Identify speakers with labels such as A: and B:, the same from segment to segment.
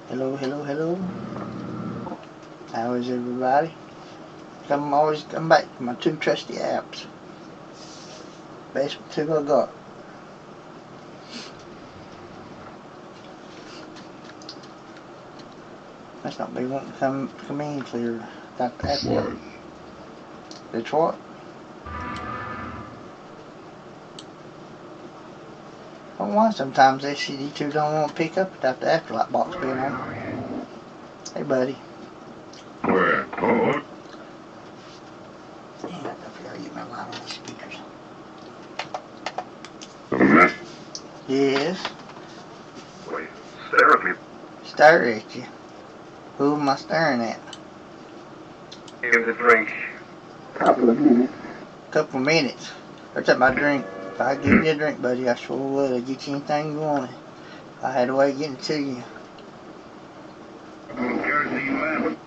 A: Hello, hello, hello. How is everybody? Always come back to my two trusty apps. Best two I got. Must not be wanting to come in clear. Got the app.
B: What?
A: It's what? Well, why sometimes SCD2 don't want to pick up without the afterlight box being on. Hey, buddy.
B: Where? Oh,
A: Damn, I forgot to get my line on these speakers.
B: the mess.
A: Yes.
B: Wait, stare at me.
A: Stare at you. Who am I staring at?
B: Give the drink.
A: Couple of minutes. They're talking about drink. If I give you a drink, buddy, I sure would. I'd get you anything you wanted. If I had a way of getting it to you.
B: Kerosene lamp.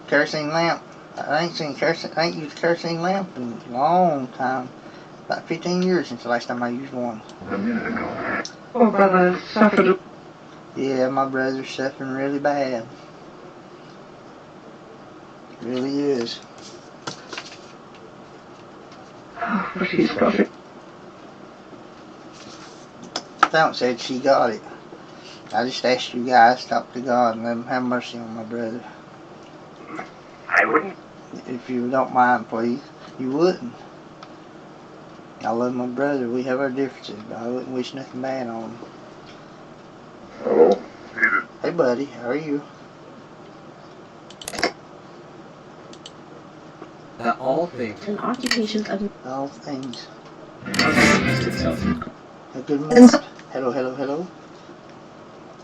A: Kerosene lamp. I ain't used a kerosene lamp in a long time. About 15 years since the last time I used one.
B: A minute ago.
C: Oh, brother, suffered.
A: Yeah, my brother's suffering really bad. It really is.
C: Oh, but he's got it.
A: Fountain said she got it. I just asked you guys to talk to God and let him have mercy on my brother.
B: I wouldn't.
A: If you don't mind, please. You wouldn't. I love my brother. We have our differences, but I wouldn't wish nothing bad on him.
B: Hello?
A: Hey, buddy. How are you?
D: All things.
E: An occupation of
A: All things.
D: Itself.
A: A good morning. Hello, hello, hello.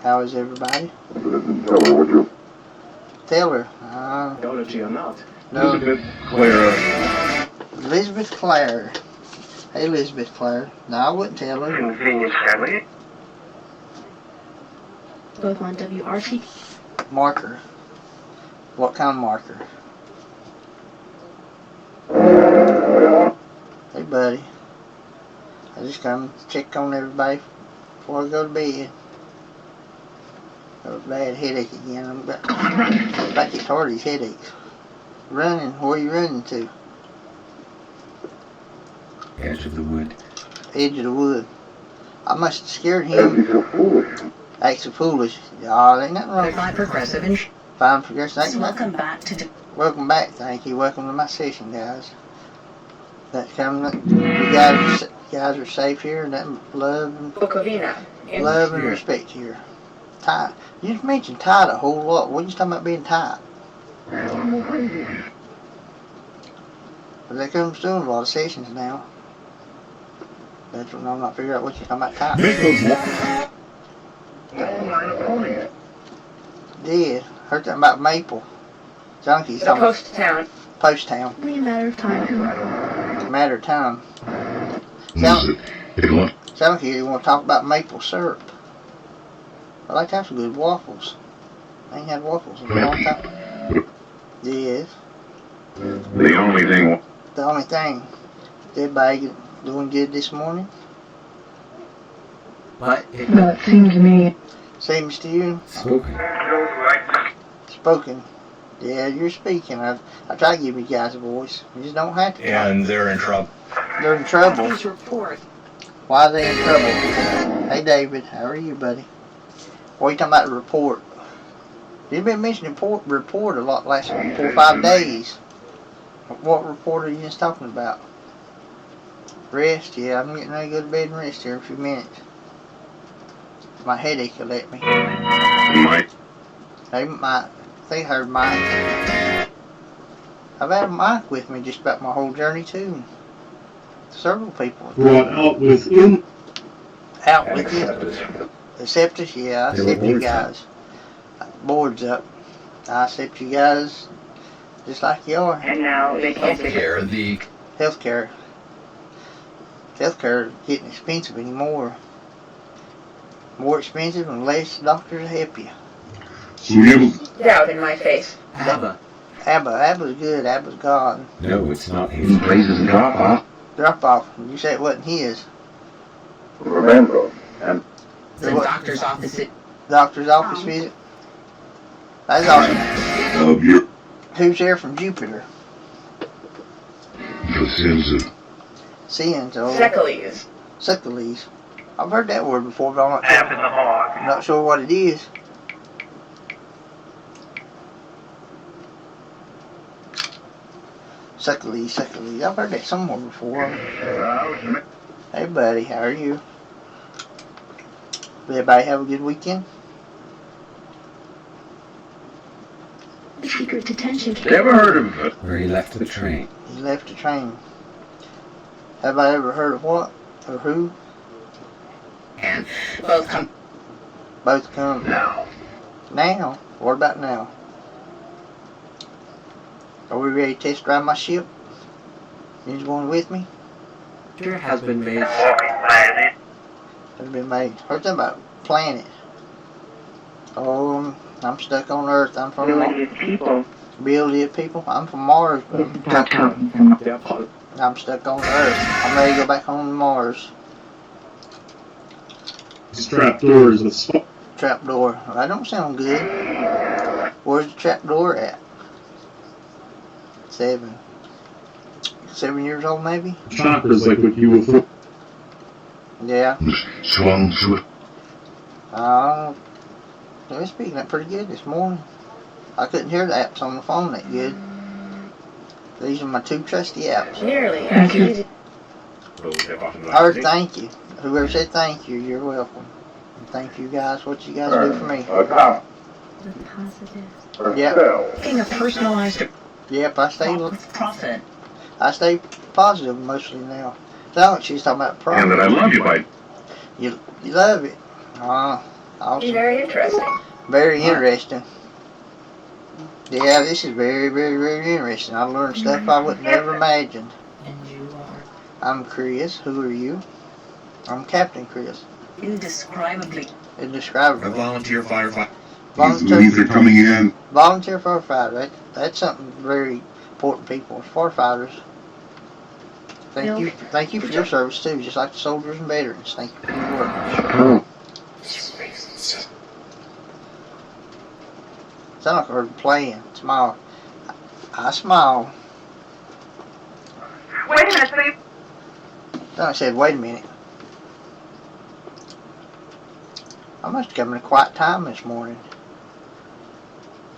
A: How is everybody?
B: Tell would you?
A: Taylor.
D: Technology or not.
A: No.
B: Clear.
A: Elizabeth Clare. Hey, Elizabeth Clare. No, I wouldn't tell her.
B: Convenience family.
E: both on WRC.
A: Marker. What kind of marker? Hey, buddy. I just come to check on everybody before I go to bed. Got a bad headache again. I'm about to get tired of these headaches. Running. Where are you running to?
D: Edge of the wood.
A: Edge of the wood. I must have scared him.
B: so foolish.
A: Act so foolish. Oh, ain't nothing wrong.
E: Fine Progressive and
A: Fine progressive.
E: welcome back to
A: Welcome back. Thank you. Welcome to my session, guys. That's coming. You guys are safe here. Nothing but love and
E: Bukovina.
A: love and respect here. Tight. You just mentioned tight a whole lot. What are you talking about being tight? But that comes doing a lot of sessions now. That's when I'm not figuring out what you're talking about tight. Did. Heard something about Maple. Junkies
E: The
A: talking
E: post town.
A: Post Town.
E: Only a matter of time.
A: Matter of time. Sound like you want to talk about maple syrup. I like to have some good waffles. I ain't had waffles in a long time. Yes.
B: The only thing.
A: The only thing. Is everybody doing good this morning?
D: But
C: That seemed to me.
A: Seems to you?
D: spoken.
A: Spoken. Yeah, you're speaking. I try to give you guys a voice. You just don't have to.
F: And they're in trouble.
A: They're in trouble.
E: Please report.
A: Why are they in trouble? Hey, David. How are you, buddy? What are you talking about the report? You've been mentioning report a lot last 4 or 5 days. What report are you just talking about? Rest? Yeah, I'm getting ready to go to bed and rest here in a few minutes. My headache will let me.
B: Mike.
A: They heard Mike. I've had Mike with me just about my whole journey too. Several people.
G: Brought out within.
A: Out with you. Accept us? Yeah, I accept you guys. Boards up. I accept you guys just like you are.
E: And now they can't
D: Healthcare. The
A: Healthcare. Healthcare is getting expensive anymore. More expensive and less doctors to help you.
G: So we have
E: doubt in my face.
D: Abba.
A: Abba's good. Abba's God.
D: No, it's not his.
B: Raises drop off.
A: Drop off. You said it wasn't his.
B: Remember. And
E: The doctor's office.
A: Doctor's office visit. That's awesome.
G: of your
A: Who's there from Jupiter?
G: Vicinity.
A: Sins, or
E: Secales.
A: Succules. I've heard that word before, but I'm not sure what it is. Succules. I've heard that somewhere before. Hey, buddy, how are you? Did everybody have a good weekend?
E: Secret detention camp.
B: Never heard of it.
D: Where he left the train.
A: He left the train. Have I ever heard of what? Or who?
E: And both come.
A: Both come.
B: Now.
A: Now? What about now? Are we ready to test drive my ship? You going with me?
D: Has been made.
A: Has been made. Heard something about planet. Oh, I'm stuck on Earth. I'm from
C: people.
A: Billion people. I'm from Mars, but
C: Stop talking so much.
A: I'm stuck on Earth. I'm ready to go back home to Mars.
G: These trapdoors with smoke.
A: Trapdoor. That don't sound good. Where's the trapdoor at? 7 years old, maybe?
G: Chakras like what you were from.
A: Yeah.
G: Swung to it.
A: They're speaking that pretty good this morning. I couldn't hear the apps on the phone that good. These are my 2 trusty apps.
E: Nearly
C: Thank
E: as
C: you.
E: easy.
A: Or thank you. Whoever said thank you, you're welcome. And thank you guys, what you guys do for me.
E: The positive.
A: Yep.
E: Being a personalized
A: Yep, I stay
E: with profit.
A: positive mostly now. So she's talking about
B: And that I
A: problems.
B: love you by
A: You love it.
E: Be
A: Awesome.
E: very interesting.
A: Very interesting. Yeah, this is very, very, very interesting. I learned stuff I would never imagined.
E: And you are
A: I'm Chris. Who are you? I'm Captain Chris.
E: indescribably.
A: Indescribable.
D: volunteer firefighter.
G: These leads are coming in.
A: Volunteer firefighter. That's something very important, people. Firefighters. Thank you for your service too. Just like the soldiers and veterans. Thank you for your work. Sound like I heard playing. Smile. I smile.
C: Wait a minute, please.
A: Then I said, wait a minute. I must have come in a quiet time this morning.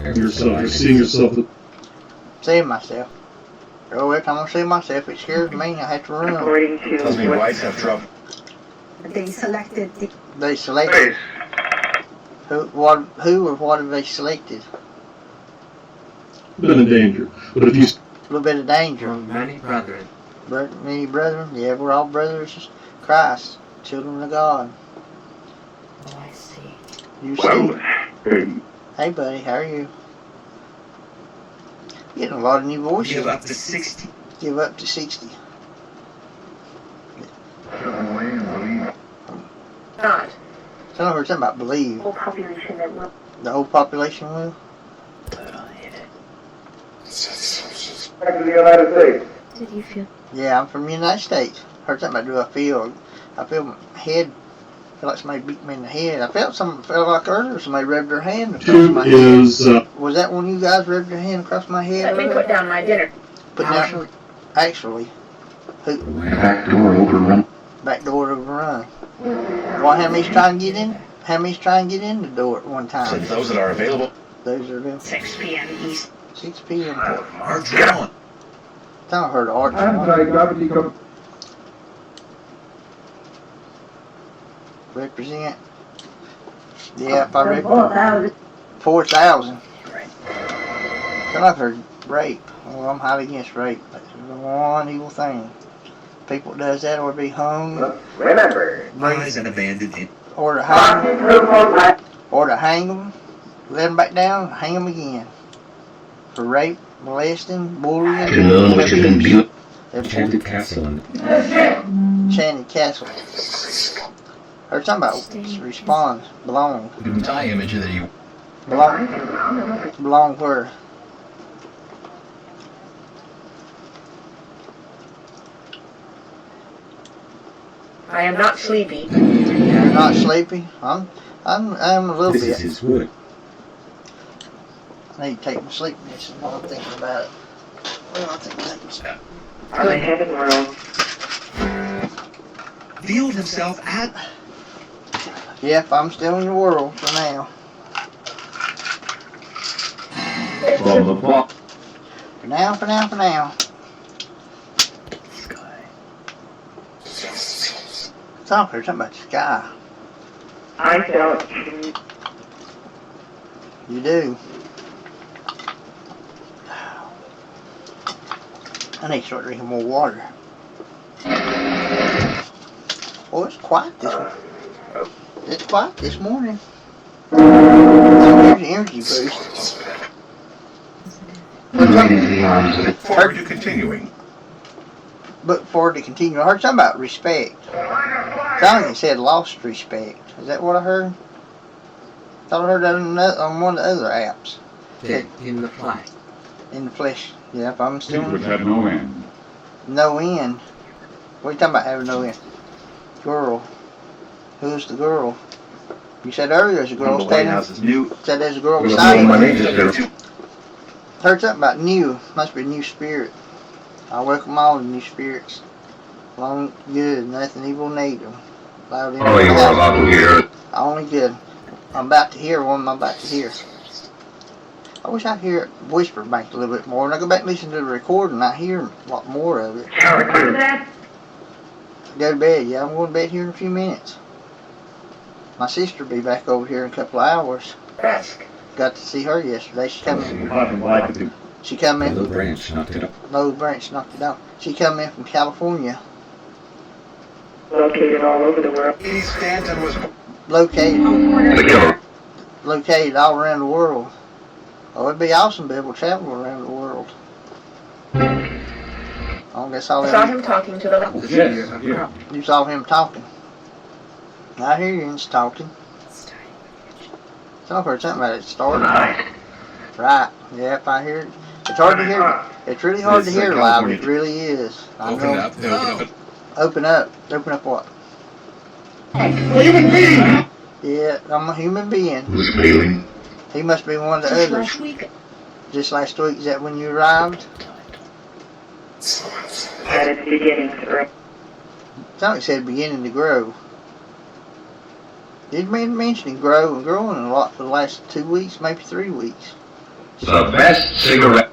G: Yourself. You're seeing yourself.
A: Seeing myself. Oh, every time I see myself, it scares me. I have to run.
C: According
D: Tells me
C: to
D: wives have trouble.
E: They selected the
A: They selected. Who or what have they selected?
G: Been in danger. But if you
A: A little bit of danger.
D: From many brethren.
A: Many brethren. Yeah, we're all brothers of Christ. Children of God.
E: Oh, I see.
A: You see.
B: well,
A: Hey, buddy, how are you? Getting a lot of new voices.
D: Give up to 60.
A: Give up to 60.
E: Not.
A: So I heard something about believe.
E: Whole population that will.
A: The whole population will.
E: Little hit it.
B: back to the United States.
E: Did you feel?
A: Yeah, I'm from the United States. Heard something about do I feel? I feel my head. I feel like somebody beat me in the head. I felt like earlier somebody rubbed their hand across
G: two
A: my head.
G: is
A: Was that when you guys rubbed your hand across my head?
E: Let me
A: earlier?
E: put down my dinner.
A: Put down. Actually, who?
G: back door overrun.
A: Back door overrun. Why? How many's trying to get in? How many's trying to get in the door at one time?
D: Those that are available
A: Those are them.
E: 6 p.m. East.
A: 6 p.m.
D: are drawn.
A: I heard Arch.
F: Anti-gravity com-
A: Represent. Yeah, if I represent 4,000. Then I've heard rape. Well, I'm highly against rape. That's the one evil thing. People that does that ought to be hung,
F: Remember,
D: Lies and abandoned in.
A: or to hang, or to hang them, let them back down, hang them again. For rape, molesting, bullying, abuse.
D: Enchanted Castle and
A: Enchanted Castle. Heard something about respond, belong.
D: tie image that you.
A: Belong where?
E: I am not sleepy.
A: You're not sleepy? I'm a little
D: This is
A: bit.
D: his wood.
A: I need to take my sleep medicine while I'm thinking about it. Well, I think taking some.
E: Good heaven, world.
D: Veiled himself at
A: Yep, I'm still in the world for now.
B: From the plot.
A: For now, for now, for now. Talking about the sky.
E: I felt
A: You do. I need to start drinking more water. Oh, it's quiet this morning. It's quiet this morning. Here's the energy boost.
G: Right into the arms of it.
D: forward to continuing.
A: Look forward to continue. I heard something about respect. Something said lost respect. Is that what I heard? Thought I heard that on one of the other apps.
H: Dead in the flesh.
A: In the flesh. Yep, I'm
B: It
A: still
B: would have no end.
A: no end. What are you talking about having no end? Girl. Who's the girl? You said earlier there's a girl
D: The White
A: standing.
D: House is new.
A: Said there's a girl
B: Well,
A: beside
B: my
A: you.
B: name is there.
A: Heard something about new. Must be a new spirit. I welcome all the new spirits. Long good, nothing evil need them. Loud in
B: Oh, you are allowed to hear.
A: Only good. I'm about to hear one. I'm about to hear. I wish I could hear it whisper back a little bit more. When I go back and listen to the recording, I hear a lot more of it. Go to bed. Yeah, I'm going to bed here in a few minutes. My sister will be back over here in a couple of hours.
E: Dusk.
A: Got to see her yesterday. She come in.
D: The little branch knocked it up.
A: Low branch knocked it out. She come in from California.
E: Located all over the world.
D: East Stanton was
A: Located
B: The killer.
A: located all around the world. Oh, it'd be awesome to be able to travel around the world. I guess all
E: I saw
A: them,
E: him talking to the
B: Yes, yeah.
A: you saw him talking. I hear you, he's talking. So I've heard something about it started. Right. Yep, I hear it. It's hard to hear. It's really hard to
D: It's,
A: hear live.
D: California.
A: It really is. I
D: open
A: know.
D: up. Open up.
A: Open up. Open up what?
B: Human being!
A: Yeah, I'm a human being.
G: Who's failing?
A: He must be one of the
E: Just
A: others.
E: last week.
A: Just last week, is that when you arrived?
E: At its beginning.
A: Something said beginning to grow. Did mention grow and growing a lot for the last 2 weeks, maybe 3 weeks.
B: The best cigarette.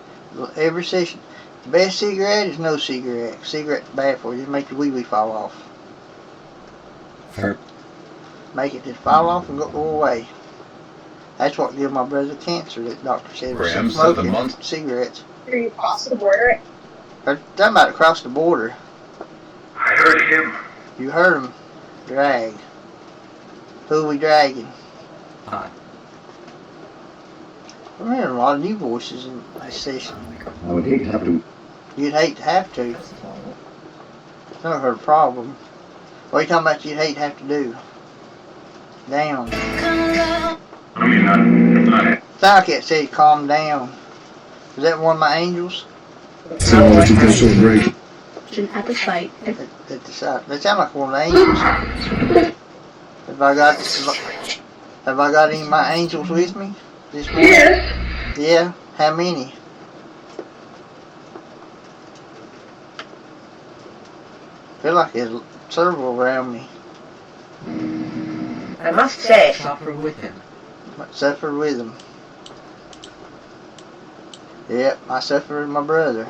A: Every session. The best cigarette is no cigarette. Cigarette's bad for you. Just make your wee-wee fall off.
D: Third.
A: Make it just fall off and go away. That's what gave my brother cancer, that doctor said. was
D: Grams of the
A: smoking
D: month.
A: cigarettes.
I: Are you across the border?
A: They're talking about across the border.
B: I heard him.
A: You heard him drag. Who are we dragging?
H: Hi.
A: I'm hearing a lot of new voices in this session.
G: I would hate to have to.
A: You'd hate to have to. Never heard a problem. What are you talking about you'd hate to have to do? Down.
B: I mean, not it.
A: Sound like it said calm down. Is that one of my angels?
G: Sound like you get so great.
E: At the site.
A: At the side. They sound like one of the angels. Have I got any of my angels with me this morning?
E: Yes.
A: Yeah. How many? Feel like there's several around me.
E: I must say,
H: Suffer with him.
A: Suffer with them. Yep, I suffer with my brother.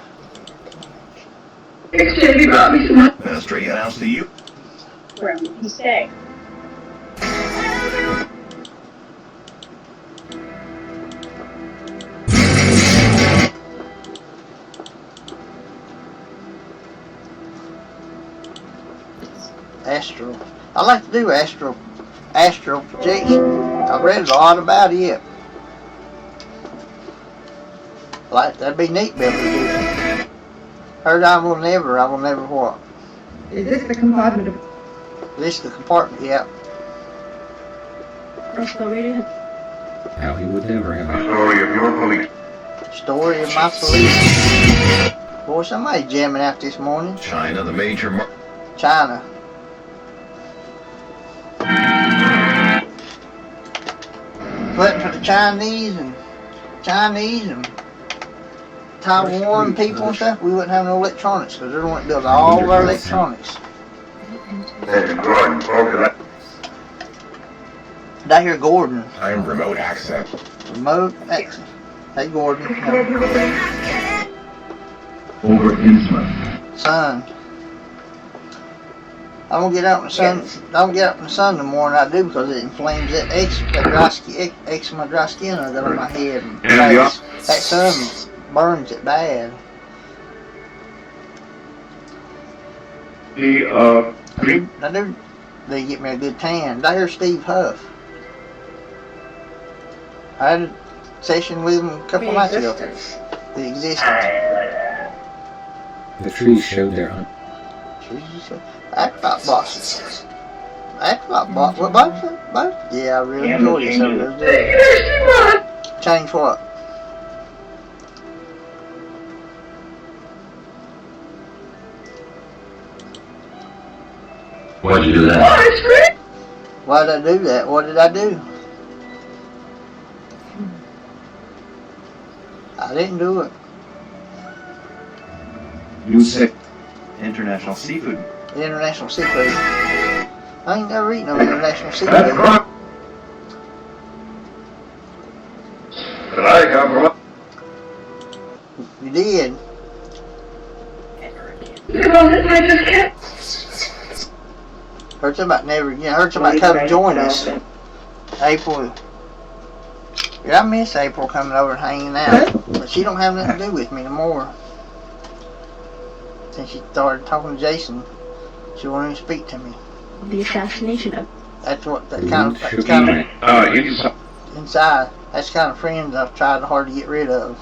D: Ministry announced to you.
I: Where would you stay?
A: Astral. I like to do astral projection. I've read a lot about it. Like that'd be neat to be able to do. Heard I will never what?
C: Is this the compartment?
A: This is the compartment, yeah.
E: let's go read it.
D: How he would never have
B: The story of your police.
A: Story of my police. Boy, somebody jamming out this morning.
D: China, the major
A: China. Fighting for the Chinese and Chinese and Taiwan people and stuff, we wouldn't have no electronics because they're the one that builds all of our electronics.
B: Agent Gordon, over that.
A: Did I hear Gordon?
D: I'm remote access.
A: Remote access. Hey Gordon.
G: Over intimate.
A: Sun. I don't get out in the sun. I don't get out in the sun no more than I do because it inflames that eczema, dry skin I got on my head and face. That sun burns it bad. I do. They get me a good tan. Did I hear Steve Huff? I had a session with him a couple nights ago. The Existence.
D: The trees showed their hunt.
A: Act about bosses. Act about boss. What boss? Yeah, I really enjoyed it. Change what?
B: Why'd you do that?
A: Why did I do that? What did I do? I didn't do it.
G: You said
J: International Seafood.
A: International seafood. I ain't never eaten no international seafood. You did. Heard something about never again. Heard somebody come join us. April. Yeah, I miss April coming over and hanging out. But she don't have nothing to do with me no more. Since she started talking to Jason, she won't even speak to me.
E: The assassination of
A: That's what that kind of inside. That's the kind of friends I've tried hard to get rid of.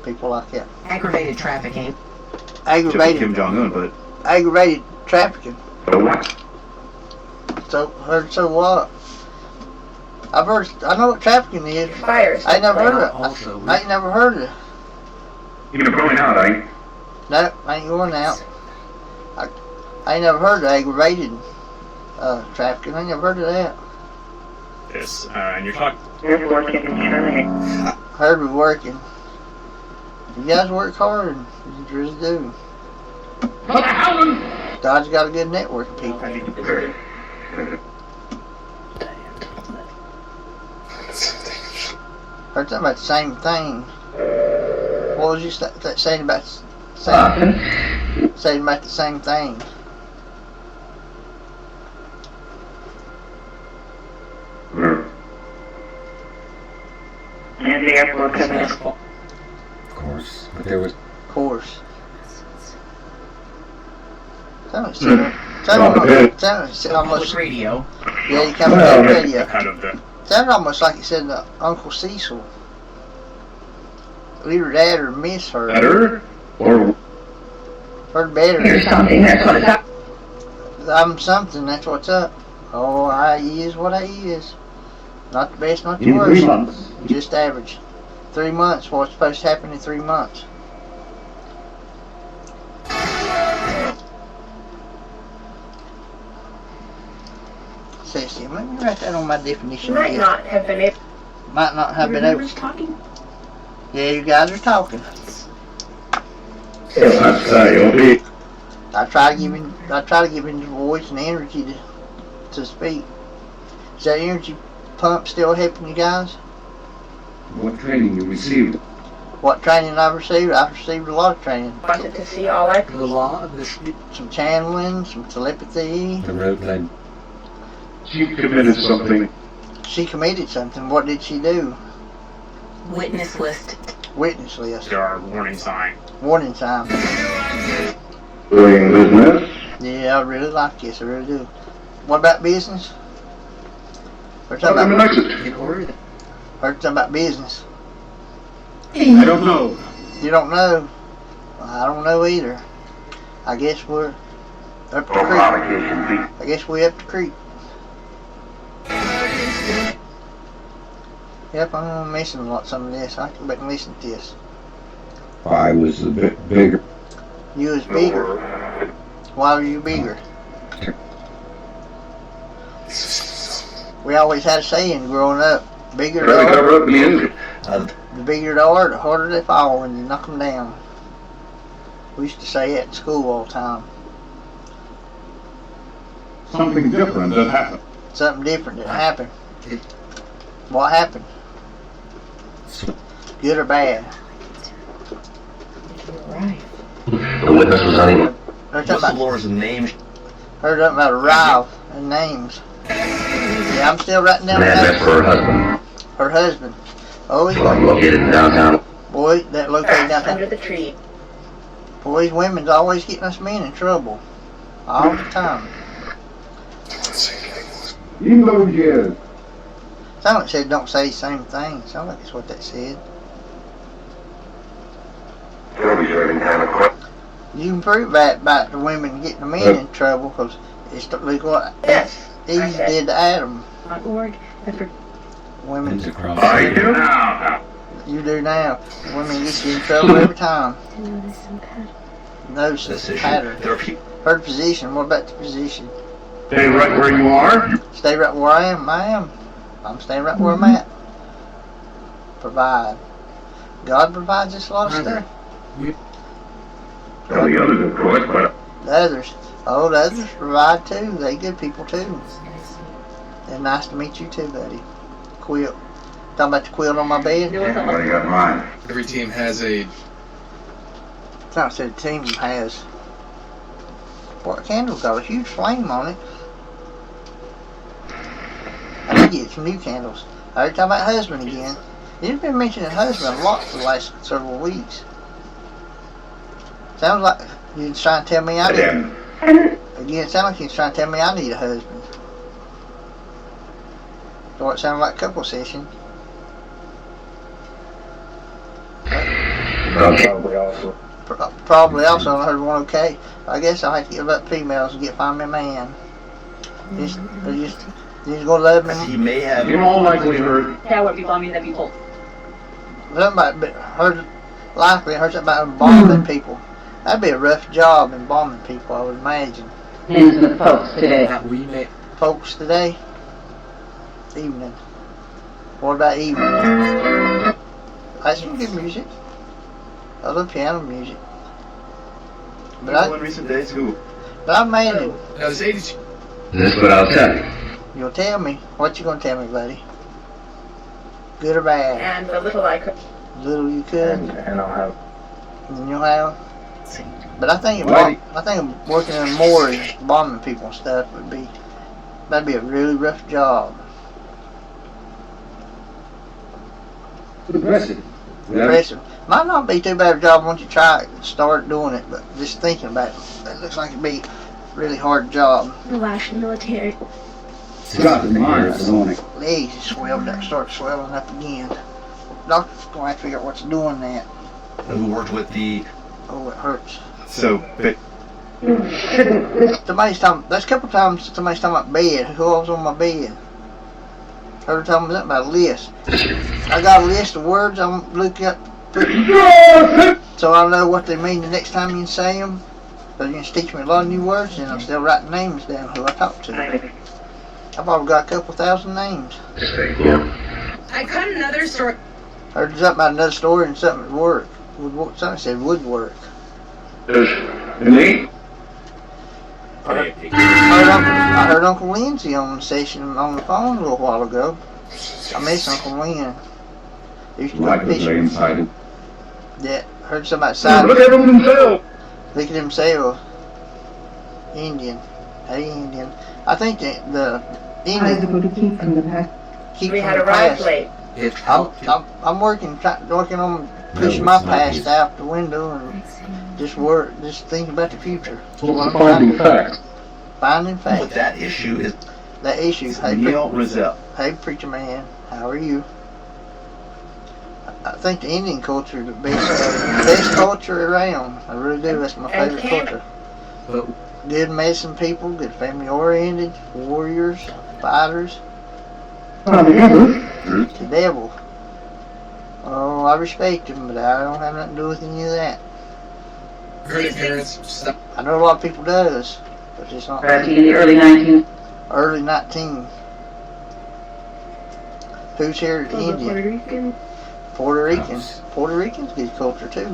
A: People like that.
H: Aggravated trafficking.
A: Aggravated.
J: Kim Jong-un, but
A: Aggravated trafficking. So what? I know what trafficking is.
E: fires.
A: I ain't never heard of
H: Also,
A: it. I ain't never heard of it.
B: You're going out, are you?
A: No, I ain't going out. I ain't never heard of aggravated trafficking. I ain't never heard of that.
J: this, and you're talking.
A: Heard we're working. You guys work hard. You really do. God's got a good network of people. Heard something about the same thing. What was you saying about saying about the same thing?
D: Of course. But there was.
A: Of course. Sounded almost.
H: radio.
A: Yeah, you come on the radio.
J: Kind of the.
A: Sounded almost like it said Uncle Cecil. Either that or Miss heard.
B: Better? Or
A: Heard better. I'm something, that's what's up. Oh, I is what I is. Not the best, not the
G: in 3
A: worst.
G: months.
A: Just average. 3 months. What's supposed to happen in 3 months? Sassy, let me write that on my definition.
I: Might not have been able.
A: Might not have been able.
E: talking?
A: Yeah, you guys are talking.
G: Yes.
A: I try to give him the voice and energy to speak. Is that energy pump still helping you guys?
G: What training you received?
A: What training I've received? I've received a lot of training.
I: Wanted to see all I
H: The law of the street.
A: Some channeling, some telepathy.
D: The road led.
G: She committed something.
A: She committed something. What did she do?
E: Witness list.
A: Witness list.
J: There are warning signs.
A: Warning sign.
G: Doing business?
A: Yeah, I really like this. I really do. What about business? Heard something about,
H: In order that
A: heard something about business.
G: I don't know.
A: You don't know? Well, I don't know either. I guess we're up the creek. I guess we up the creek. Yep, I'm missing some of this. I can back and listen to this.
G: I was a bit bigger.
A: You was bigger. Why were you bigger? We always had a saying growing up. Bigger, taller. The bigger they are, the harder they fall when you knock them down. We used to say that in school all the time.
G: Something different that happened.
A: Something different that happened. What happened? Good or bad?
C: Right.
B: The witness was unable.
A: Heard something about,
J: Whistleblowers' names.
A: heard something about Ralph and names. Yeah, I'm still writing down
B: An address
A: names.
B: for her husband.
A: Her husband. Oh, he's
B: Located in downtown.
A: boy, that located
I: Under
A: downtown.
I: the tree.
A: Boys, women's always getting us men in trouble. All the time.
G: In those years,
A: Sound like it said don't say the same thing. Sound like it's what that said.
B: He'll be serving time at court.
A: You can prove that about the women getting the men in trouble because it's the legal.
I: Yes.
A: Eve did to Adam.
E: .org.
A: Women,
D: It's across.
B: I do now.
A: you do now. Women get you in trouble every time.
E: Notice some pattern.
A: Notice
J: This
A: the
J: issue.
A: pattern.
J: There are people.
A: Her position. What about the position?
G: stay right where you are.
A: Stay right where I am. I am. I'm staying right where I'm at. Provide. God provides us a lot of stuff.
B: Tell the others, of course, but
A: The others. Oh, the others provide too. They good people too. And nice to meet you too, buddy. Quilt. Talking about the quilt on my bed?
B: everybody got mine.
K: Every team has a
A: It's not said the team has. Boy, the candle's got a huge flame on it. I need to get some new candles. I heard talking about husband again. You've been mentioning husband a lot for the last several weeks. Sounds like you're trying to tell me I need.
B: Again.
A: Again, it sounds like you're trying to tell me I need a husband. So it sounded like a couple session. Probably also I heard one okay. I guess I'll have to give up females and find me a man. Just gonna love me.
J: He may have.
G: In all likelihood,
E: That would be bombing that people.
A: Something about heard likely heard something about embalming people. That'd be a rough job embalming people, I would imagine.
C: Ends with folks today.
K: we may
A: Folks today, evening. What about evening? That's some good music. I love piano music.
J: People in recent days who.
A: But I'm mad.
K: now there's 82.
B: This is what I'll tell you.
A: You'll tell me. What you gonna tell me, buddy? Good or bad?
I: And the little I could.
A: Little you could,
F: And I'll have.
A: and you'll have. But I think working in more and bombing people and stuff that'd be a really rough job.
G: impressive.
A: Impressive. Might not be too bad a job once you try it and start doing it, but just thinking about it looks like it'd be a really hard job.
E: The last military.
G: Got the Myers on it.
A: Legs just swelled up, start swelling up again. Doctor's gonna have to figure out what's doing that.
J: Who worked with the.
A: Oh, it hurts.
J: So.
A: Somebody's talking. There's a couple times somebody's talking about bed. Who was on my bed? Heard her talking something about a list. I got a list of words I'm looking up, so I know what they mean the next time you say them. So you can teach me a lot of new words, and I'm still writing names down who I talk to. I've probably got a couple thousand names.
C: I cut another story.
A: Heard something about another story and something at work. Something said woodwork.
G: Nate?
A: I heard Uncle Lindsay on the session on the phone a little while ago. I miss Uncle Lynn. He used to
G: Like
A: go
G: the
A: fishing.
G: blame sided.
A: Yeah, heard something about
G: Look at them themselves.
A: Look at themselves. Indian. Hey, Indian. I think the
C: Eyes
A: Indian
C: go to keep from the past.
A: keep
I: We
A: from
I: had
A: the
I: arrived
A: past.
I: late.
A: I'm working on pushing my past out the window and just thinking about the future.
G: Finding facts.
A: Finding
J: But
A: facts.
J: that issue is
A: That issue. Hey,
J: Neil Rizal.
A: hey, preacher man, how are you? I think the Indian culture is the best culture around. I really do. That's my
I: And
A: favorite
I: camp.
A: culture. Good medicine people, good family oriented, warriors, fighters. The devil. Oh, I respect him, but I don't have nothing to do with any of that.
K: Grandparents, stuff.
A: I know a lot of people does, but it's not
C: In the early 19th.
A: early 19. Who's here? The
E: Puerto
A: Indian.
E: Rican.
A: Puerto Ricans. Puerto Ricans good culture too.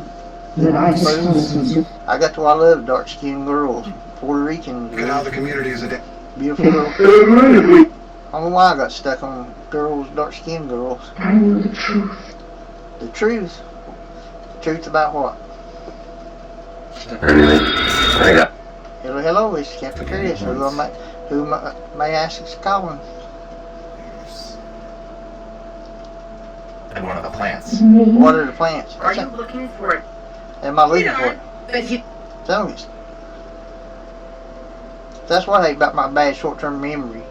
C: That I suppose.
A: I got to I love dark skinned girls. Puerto Ricans.
J: Look at how the community is a
A: Beautiful girls.
G: Ironically,
A: I don't know why I got stuck on girls, dark skinned girls.
C: I know the truth.
A: The truth. The truth about what? Hello, hello, it's Captain Chris. Who may I ask is calling?
J: and one of the plants.
A: What are the plants?
C: Are you looking for it?
A: Am I looking for it?
C: But he.
A: Tell me. That's what I hate about my bad short-term memory.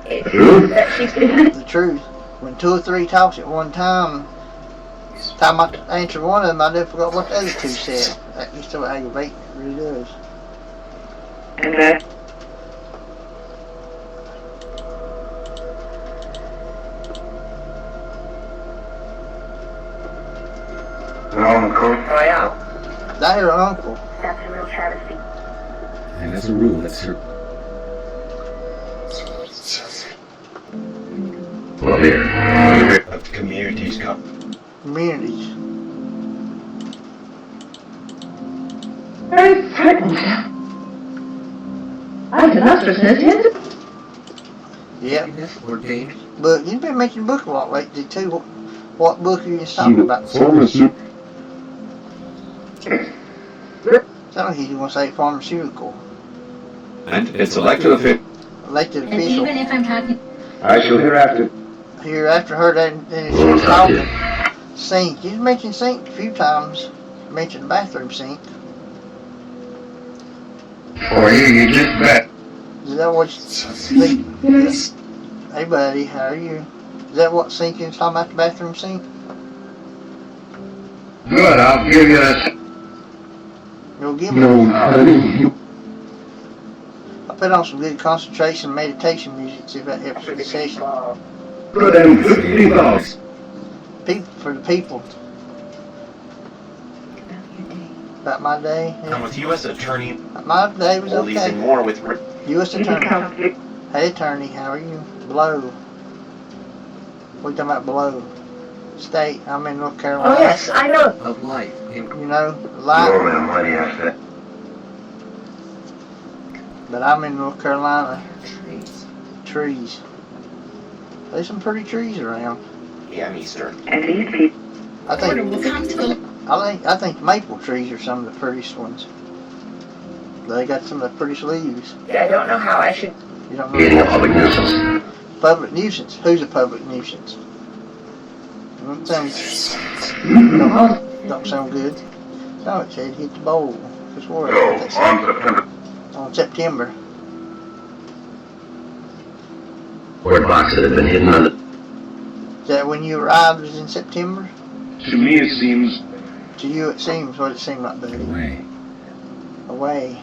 A: The truth. When 2 or 3 talks at one time, I answer one of them, I never forgot what the other 2 said. That used to aggravate me. It really does.
C: And that.
B: Uncle.
I: Oh, yeah.
A: I hear an uncle.
E: That's a real travesty.
D: And as a rule, that's her.
B: Well, here.
J: Of the communities come.
A: Communities.
C: Very frightened. I cannot resist it.
A: Yep.
H: Ordained.
A: But you've been making book a lot lately too. What book are you talking about?
G: pharmaceutical.
A: Sound like you want to say pharmaceutical.
B: And it's elected official.
A: Elected
E: And
A: official.
E: even if I'm talking,
G: I shall hereafter.
A: Here after her then she's talking. Sink. You mentioned sink a few times. You mentioned the bathroom sink.
B: Or you just bet.
A: Is that what you think?
C: Yes.
A: Hey buddy, how are you? Is that what sinking's talking about, the bathroom sink?
B: Good, I'll give you a...
A: You'll give me.
G: No, honey.
A: I put on some good concentration meditation music, see if that helps with the session.
G: Good and 50 thoughts.
A: For the people. About my day.
J: I'm
A: Yeah.
J: with U.S. Attorney
A: My day was
J: Leasing
A: okay.
J: more with
A: U.S. Attorney. Hey attorney, how are you? Blow. What are you talking about below? State. I'm in North Carolina.
I: Oh, yes, I know.
H: Of life.
A: You know, light.
B: what do you say?
A: But I'm in North Carolina.
H: Trees.
A: Trees. There's some pretty trees around.
J: Yeah, Eastern.
C: And these people.
A: I
E: order
A: think
E: will come to the
A: I think maple trees are some of the prettiest ones. They got some of the prettiest leaves.
I: I don't know how I should.
A: You don't know.
B: public nuisance.
A: Public nuisance. Who's a public nuisance? Don't sound good. No, it said hit the bowl. That's what they said.
B: September.
A: On September.
B: Word box that had been hidden under...
A: Is that when you arrived was in September?
G: To me, it seems.
A: To you it seems what it seemed like, buddy.
D: Away.
A: Away.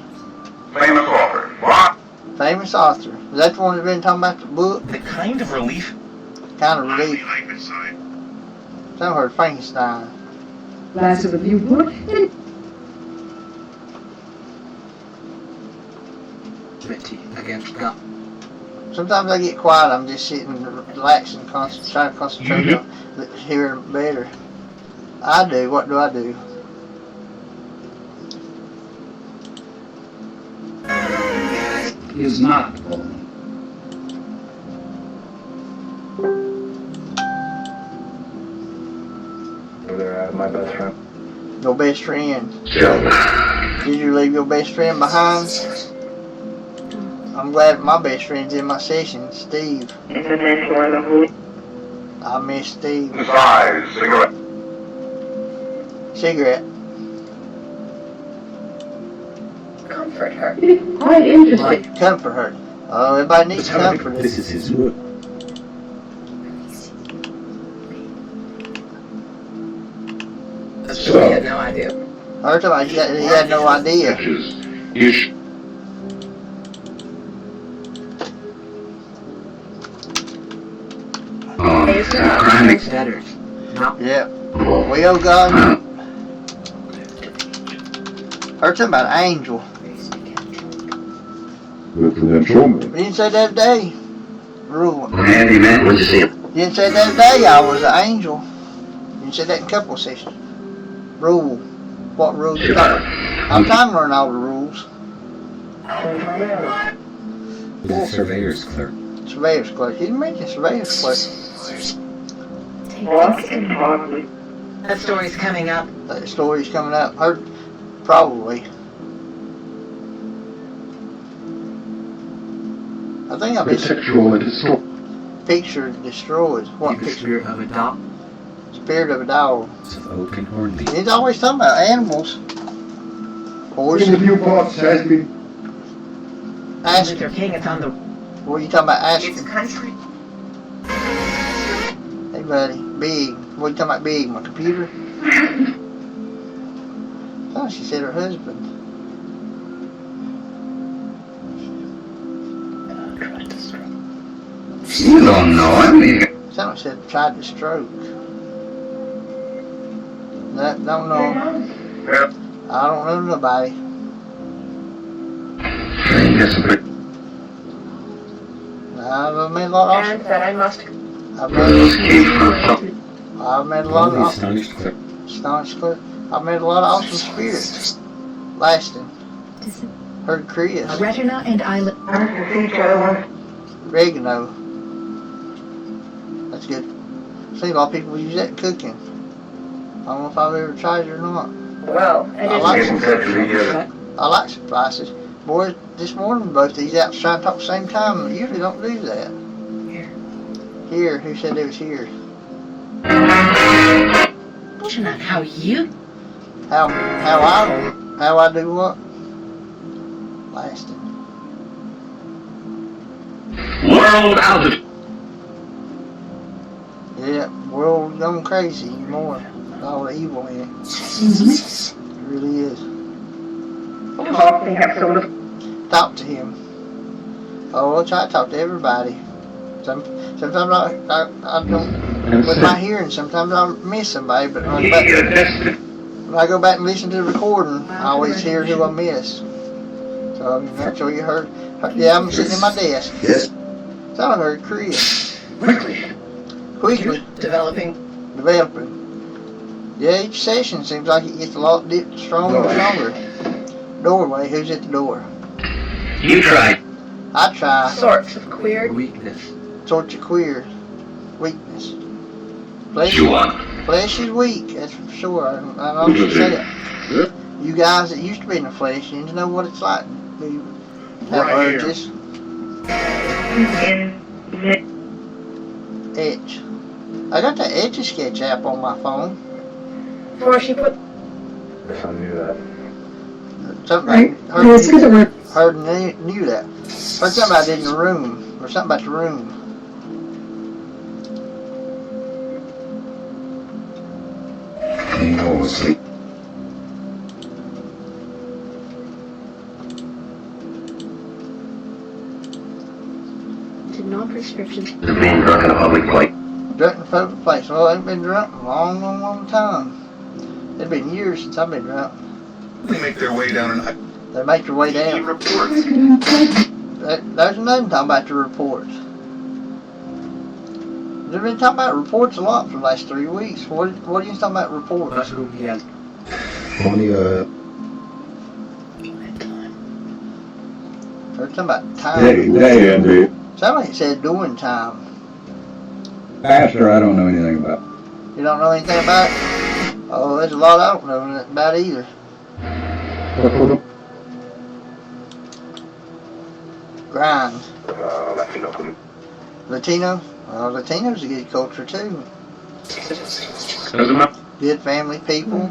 B: Famous author. What?
A: Famous author. Is that the one that's been talking about the book?
J: The kind of relief.
A: Kind of relief. Some heard Frankenstein.
C: Last of the viewport.
H: Trinity against God.
A: Sometimes I get quiet. I'm just sitting, relaxing, trying to concentrate on hearing better. I do. What do I do?
G: Is not.
J: They're my best friend.
A: Your best friend.
B: Sheldon.
A: Did you leave your best friend behind? I'm glad my best friend's in my session, Steve.
C: And the mentor of the Holy.
A: I miss Steve.
B: Size. Cigarette.
A: Cigarette.
I: Comfort her.
C: Quite interesting.
A: Like, comfort her. Oh, everybody needs comfort.
D: This is his work.
H: That's true. He had no idea.
A: I heard somebody said he had no idea.
G: Ish.
H: Better.
A: Yeah. We owe God. Heard something about an angel.
G: Residential.
A: You didn't say that today. Rule.
B: Andy, man, when'd you see him?
A: You didn't say that today I was an angel. You You said that in a couple of sessions. Rule. What rule you got? I'm trying to learn all the rules.
D: He's a surveyor's clerk.
A: Surveyor's clerk. You didn't mention surveyor's clerk.
C: Boston, probably.
H: That story's coming up.
A: That story's coming up. Heard, probably. I think I've been
G: sexual and historical.
A: picture destroyed. What
H: The
A: picture?
H: spirit of a dog.
A: Spirit of a dog.
D: It's of oak and hornbeam.
A: He's always talking about animals.
G: In
A: Horses.
G: the few parts has been
A: Ask.
H: Luther King, it's on the.
A: What are you talking about? Ask.
H: It's country.
A: Hey, buddy. Big. What are you talking about? Big. My computer. Oh, she said her husband.
B: You don't know, I mean.
A: Someone said tried to stroke. That don't know. I don't know nobody. I've made a lot
I: And
A: of.
I: that I must
A: I've made a lot
D: All the
A: of.
D: astonished clerk.
A: Staunch clerk. I've made a lot of awesome spirits. Lasting. Heard Chris.
E: Retina and eyelid.
A: Oregano. That's good. See, a lot of people use that in cooking. I don't know if I've ever tried it or not.
I: well,
A: I
I: and
A: like
I: it's
A: I like spices. Boy, this morning both these apps trying to talk at the same time. I usually don't do that. Here. Who said it was here?
E: Not how you.
A: How I do what? Lasting.
B: World altitude.
A: Yeah, world going crazy anymore. All the evil in it. It really is.
C: They have so little.
A: Talk to him. Oh, I'll try to talk to everybody. Sometimes I don't, with my hearing, sometimes I miss somebody, but when I go back and listen to the recording, I always hear who I miss. So make sure you heard. Yeah, I'm sitting in my desk.
B: Yes.
A: So I heard Chris. Quickly
H: Developing.
A: developing. Yeah, each session seems like it gets a lot stronger and stronger. Doorway, who's at the door?
B: You tried.
A: I try.
I: sorts of queer.
H: Weakness.
A: Sorts of queer. Weakness. Flesh,
B: You want.
A: flesh is weak, that's for sure. I know you say that. You guys that used to be in the flesh, you need to know what it's like. You have
K: Right here.
A: urges. Etch. I got the Etch-a-Sketch app on my phone.
I: Before she put
J: If I knew that.
A: Something
C: Right?
A: I
C: Yeah, it's good that we're.
A: heard knew that. Heard something about it in the room, or something about the room.
B: No sleep.
E: To non-prescriptions.
B: The being drunk in a public place.
A: Drunk in a public place. Well, I ain't been drunk in a long, long, long time. It's been years since I've been drunk.
K: They make their way down and
A: They make their way down.
K: reports.
A: There's nothing talking about the reports. They've been talking about reports a lot for the last 3 weeks. What are you talking about reports?
H: But whom he has.
G: only
A: They're talking about
G: day,
A: time.
G: day and day.
A: Somebody said doing time.
G: Pastor, I don't know anything about.
A: You don't know anything about it? Oh, there's a lot I don't know about either. Grind. Latino? Well, Latino's a good culture too.
B: Doesn't matter.
A: Good family people.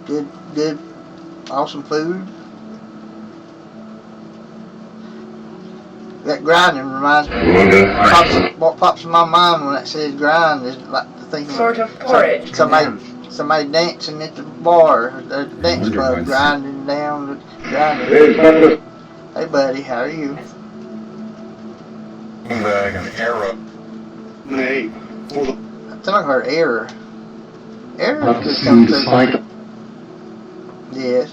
A: Good, awesome food. That grinding reminds me. What pops in my mind when it says grind is like the thing.
I: sort of porridge.
A: Somebody dancing at the bar, the dance club, grinding down, grinding. Hey buddy, how are you?
K: Like an arrow.
J: Hey, hold up.
A: I thought I heard error. Error just come through. Yes.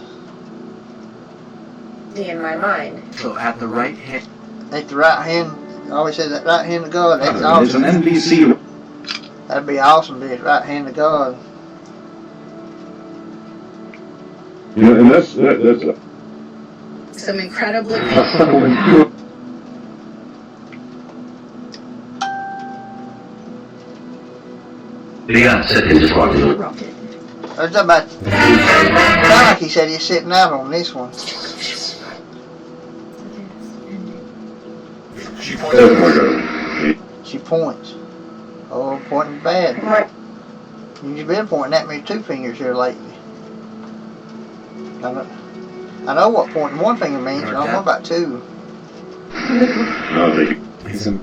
I: In my mind.
H: So at the right hand.
A: At the right hand, I always say that right hand of God. That's
G: There's an
A: awesome.
G: NBC.
A: That'd be awesome to be right hand of God.
G: Yeah, and that's
E: Some incredibly
B: Leon said he just walked in.
E: rocket.
A: Or talking about, sound like he said he's sitting out on this one.
K: She pointed.
A: She points. Oh, pointing bad.
C: Right.
A: You've been pointing at me with two fingers here lately. I know what pointing one finger means, but I don't know about two.
D: He's a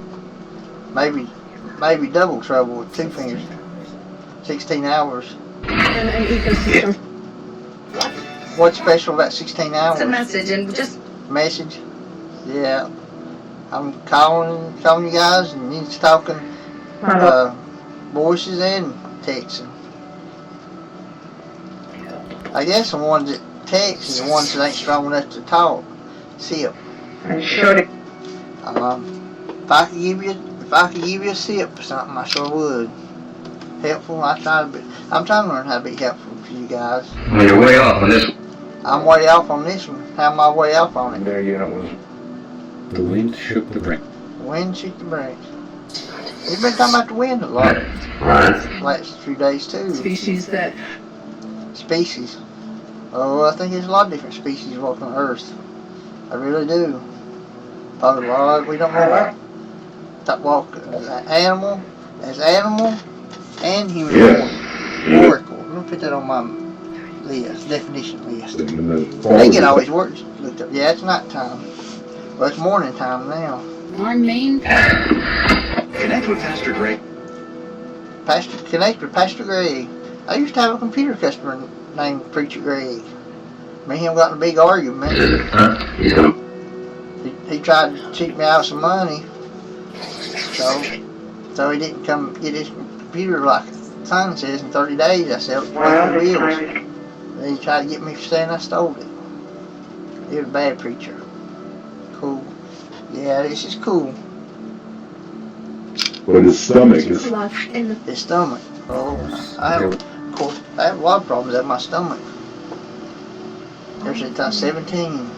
A: Maybe double trouble with two fingers. 16 hours.
E: And an ecosystem.
A: What's special about 16 hours?
E: It's a message and just
A: Message? Yeah. I'm calling you guys and he's talking voices and texting. I guess the ones that text are the ones that ain't strong enough to talk. Sip.
C: I showed it.
A: If I could give you a sip or something, I sure would. Helpful, I'm trying to learn how to be helpful to you guys.
B: Well, you're way off on this.
A: I'm way off on this one. How am I way off on it?
J: Their unit was
D: The wind shook the brink.
A: Wind shook the branch. We've been talking about the wind a lot
B: Right.
A: last few days too.
E: species that
A: Species. Oh, I think there's a lot of different species walking on Earth. I really do. Probably a lot we don't know about. That walk animal and human
G: Yeah.
A: oracle. Let me put that on my list, definition list. They get always words looked up. Yeah, it's night time. Well, it's morning time now.
E: our main
K: Connect with Pastor Greg.
A: Connect with Pastor Greg. I used to have a computer customer named Preacher Greg. Me and him got in a big argument.
B: He's gonna.
A: He tried to cheat me out of some money. So he didn't come get his computer like the sign says in 30 days. I said,
C: Well,
A: "Pay the
C: that's
A: bills."
C: right.
A: Then he tried to get me for saying I stole it. He was a bad preacher. Cool. Yeah, this is cool.
G: But his stomach is.
E: life in the
A: His stomach. Oh, I have a lot of problems with my stomach. Ever since I was 17.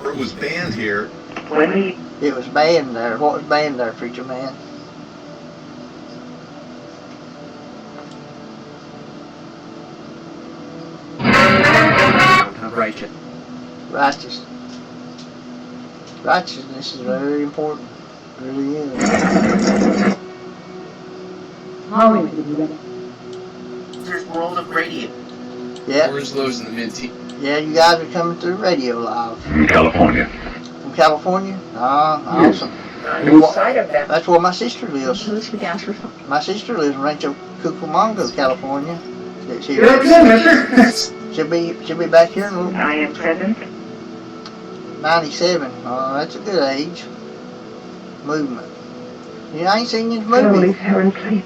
K: It was banned here.
C: When he
A: It was banned there. What was banned there, preacher man?
H: Righteous.
A: Righteous. Righteousness is very important. It really is.
H: There's World of Radio.
A: Yeah,
K: Where's those in the mid-teens?
A: yeah, you guys are coming through radio live.
B: From California.
A: From California? Ah, awesome.
I: On the side of them.
A: That's where my sister lives.
E: close to gas reform.
A: My sister lives in Rancho Cucamonga, California.
C: You're again, mister.
A: She'll be back here in
C: I am present.
A: 97. That's a good age. Movement. You know, I ain't seen his
C: Slowly,
A: movie.
C: apparently.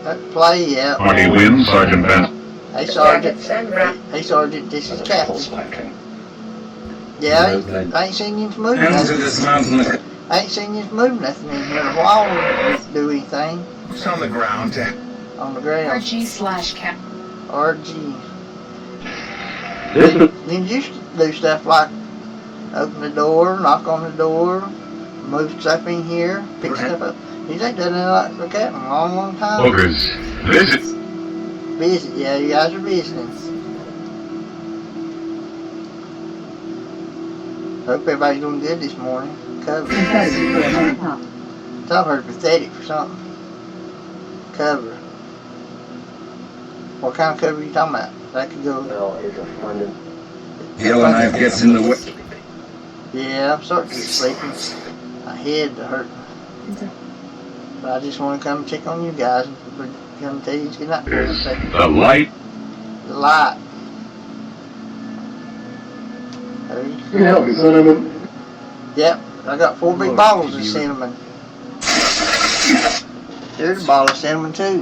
A: That play, yeah.
B: Party wins, Sergeant Benson.
A: Hey, Sergeant.
I: Jackets and wrap.
A: Hey, Sergeant, this is Captain. Yeah, I ain't seen his movie. I ain't seen his movie nothing in here in a while. Didn't do anything
K: Who's on the ground?
A: on the ground.
E: RG/cap.
A: RG. You used to do stuff like open the door, knock on the door, move stuff in here, pick stuff up. You ain't done anything like that in a long, long time.
B: Ogres. Visit.
A: Visit, yeah, you guys are visiting. Hope everybody's doing good this morning. Cover. Tell her pathetic for something. Cover. What kind of cover are you talking about? That could go.
G: Yellowknife gets in the way.
A: Yeah, I'm starting to get sleepy. My head hurting. But I just want to come check on you guys and come tell you it's good night.
B: The light.
A: The light.
F: Help me, son of a.
A: Yep, I got 4 big bottles of cinnamon. There's a bottle of cinnamon too.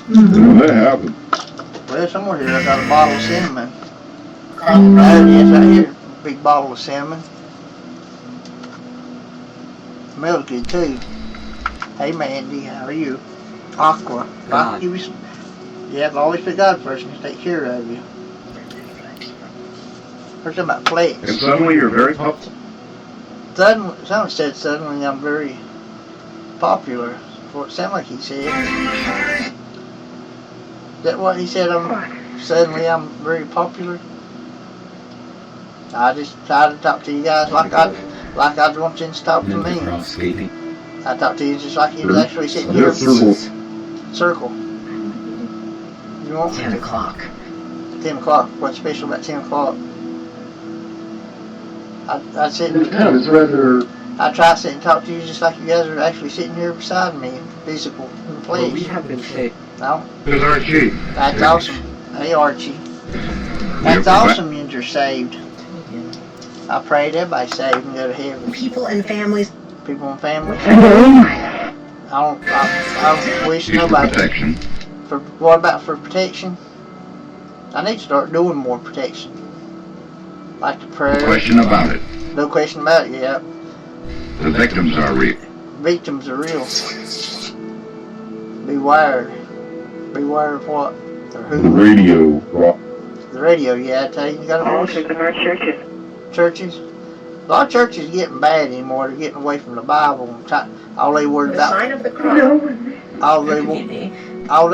G: When that happened.
A: Well, somewhere here I got a bottle of cinnamon. There it is, right here. Big bottle of cinnamon. Smells good too. Hey Mandy, how are you? Aqua. If I could give you some, Yeah, but always put God first and He'll take care of you. We're talking about flex.
B: And suddenly you're very popular.
A: Suddenly, someone said suddenly I'm very popular. That's what it sounded like he said. Is that what he said? Suddenly I'm very popular. I just try to talk to you guys like I want you to talk to me.
D: Cross skating.
A: I talk to you just like you was actually sitting here. Circle. You want
H: 10 o'clock.
A: 10 o'clock. What's special about 10 o'clock? I sit
F: It's kind of, it's rather,
A: I try to sit and talk to you just like you guys are actually sitting here beside me in physical in the
I: Well, we
A: place.
I: have been saved.
A: No?
B: There's Archie.
A: That's awesome. Hey Archie. That's awesome you're saved. I pray that everybody's saved and go to heaven.
H: People and families.
A: People and families. I don't wish
B: He's for
A: nobody.
B: protection.
A: What about for protection? I need to start doing more protection. Like the prayer.
B: No question about it.
A: No question about it, yeah.
B: The victims are real.
A: Victims are real. Beware. Beware of what? Or
G: The
A: who?
G: radio rock.
A: The radio, yeah, I tell you, you got a
C: Also
A: voice.
C: in our churches.
A: Churches. A lot of churches are getting bad anymore. They're getting away from the Bible. All they worried
H: The
A: about,
H: sign of the cross.
A: all they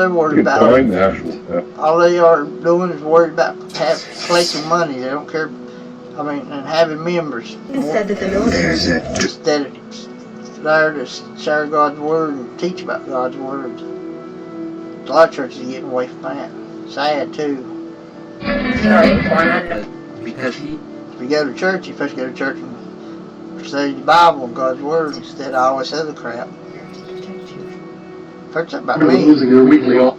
A: worried about,
G: Divine national.
A: all they are doing is worried about collecting money. They don't care. I mean, and having members.
H: Said that the military.
A: Instead of there to share God's word and teach about God's word. A lot of churches are getting away from that. Sad too.
I: Because he
A: If you go to church, you're supposed to go to church and study the Bible and God's word instead of all this other crap. Heard something about
F: you're
A: me
F: losing your weekly off.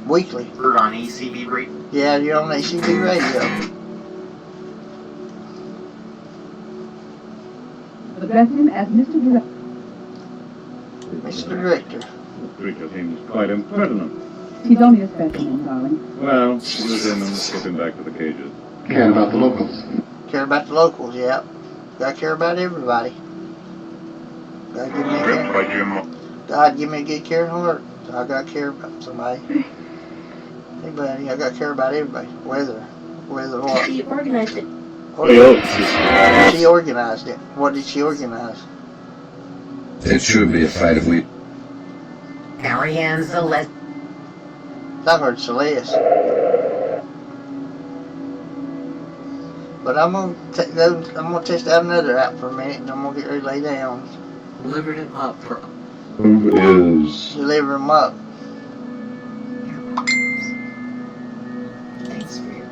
A: weekly.
H: Heard on ACB radio.
A: Yeah, you're on ACB radio.
C: Address him as Mr. Director.
A: Mr. Director.
G: Richard seems quite impertinent.
C: He's only a specimen, darling.
G: Well, lose him and put him back to the cages.
F: Care about the locals.
A: Care about the locals, yeah. Gotta care about everybody. God give me
B: By Jim.
A: God give me a good caring heart. I gotta care about somebody. Anybody, I gotta care about everybody. Whether what.
H: She organized it.
A: She organized it. What did she organize?
K: It should be a fight if we.
H: Ariane Celeste.
A: I heard Celeste. But I'm gonna test out another app for a minute, and I'm gonna get ready to lay down.
I: delivered him up for
G: Who is
A: Deliver them up.
H: Thanks for your.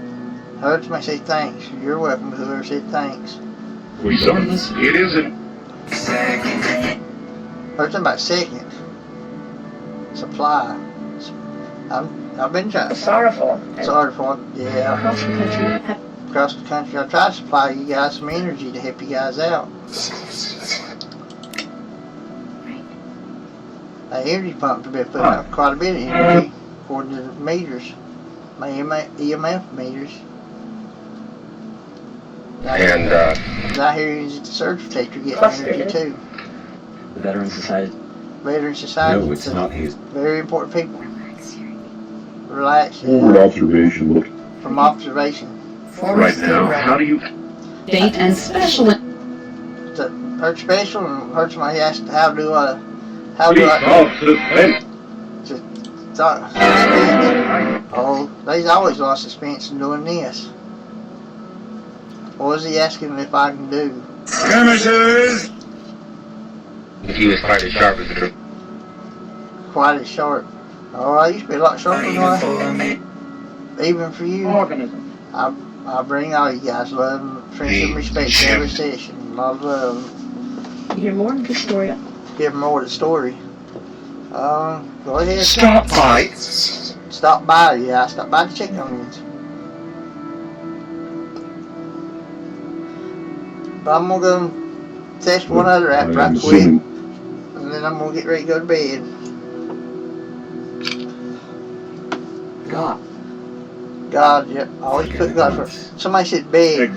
A: I heard somebody say thanks. You're welcome to whoever said thanks.
B: We saw it isn't.
A: Heard something about second. Supply. I've been trying.
C: Sorrowful.
A: Sorry for it. Yeah.
H: Across the country.
A: Across the country, I try to supply you guys some energy to help you guys out. The energy pumps have been putting out quite a bit of energy according to the meters, my EMF meters.
K: And,
A: I hear you the surge protector getting energy too.
I: the Veteran Society.
A: Veteran Society.
D: No, it's not his.
A: Very important people. Relax.
G: forward observation look?
A: From observation.
B: Right now, how do you.
E: Date and special.
A: Heard special and heard somebody asked how do I suspense. Oh, they's always lost suspense in doing this. What was he asking if I can do?
K: Skirmishers! If he was quite as sharp as the truth.
A: Quite as sharp. Oh, I used to be a lot sharper than I. Even for you.
C: Organism.
A: I bring all you guys love and friendship and respect to every session. A lot of love.
H: You're more than the story.
A: Give more of the story. Go ahead.
K: Stop by!
A: Stop by, yeah. I stopped by to check on you. But I'm gonna go test one other app right quick, and then I'm gonna get ready to go to bed. God, yep. Always put God first. Somebody said beg.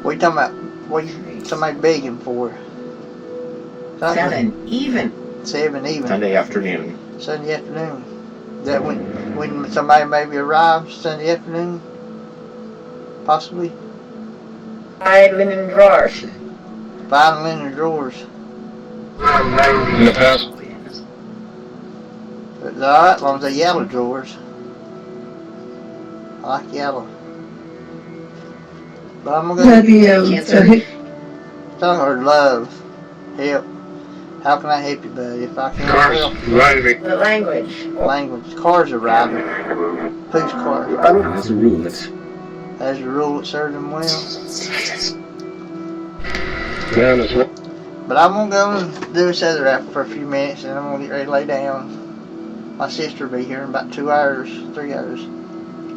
A: What you talking about? What somebody begging for?
H: 7 even.
A: 7 even.
K: Sunday afternoon.
A: Sunday afternoon. That when somebody maybe arrives Sunday afternoon, possibly.
H: Hide linen drawers.
A: Find linen drawers.
K: In the past,
A: But it's alright as long as they're yellow drawers. I like yellow. But I'm gonna go tell her love, help. How can I help you, buddy? If I can
K: cars
A: help.
K: driving.
H: The language.
A: Language. Cars are arriving. Whose car?
D: As a rule, it's
A: As a rule, it served them well.
K: Down as well.
A: But I'm gonna go and do this other apple for a few minutes, and I'm gonna get ready to lay down. My sister will be here in about 2 hours, 3 hours.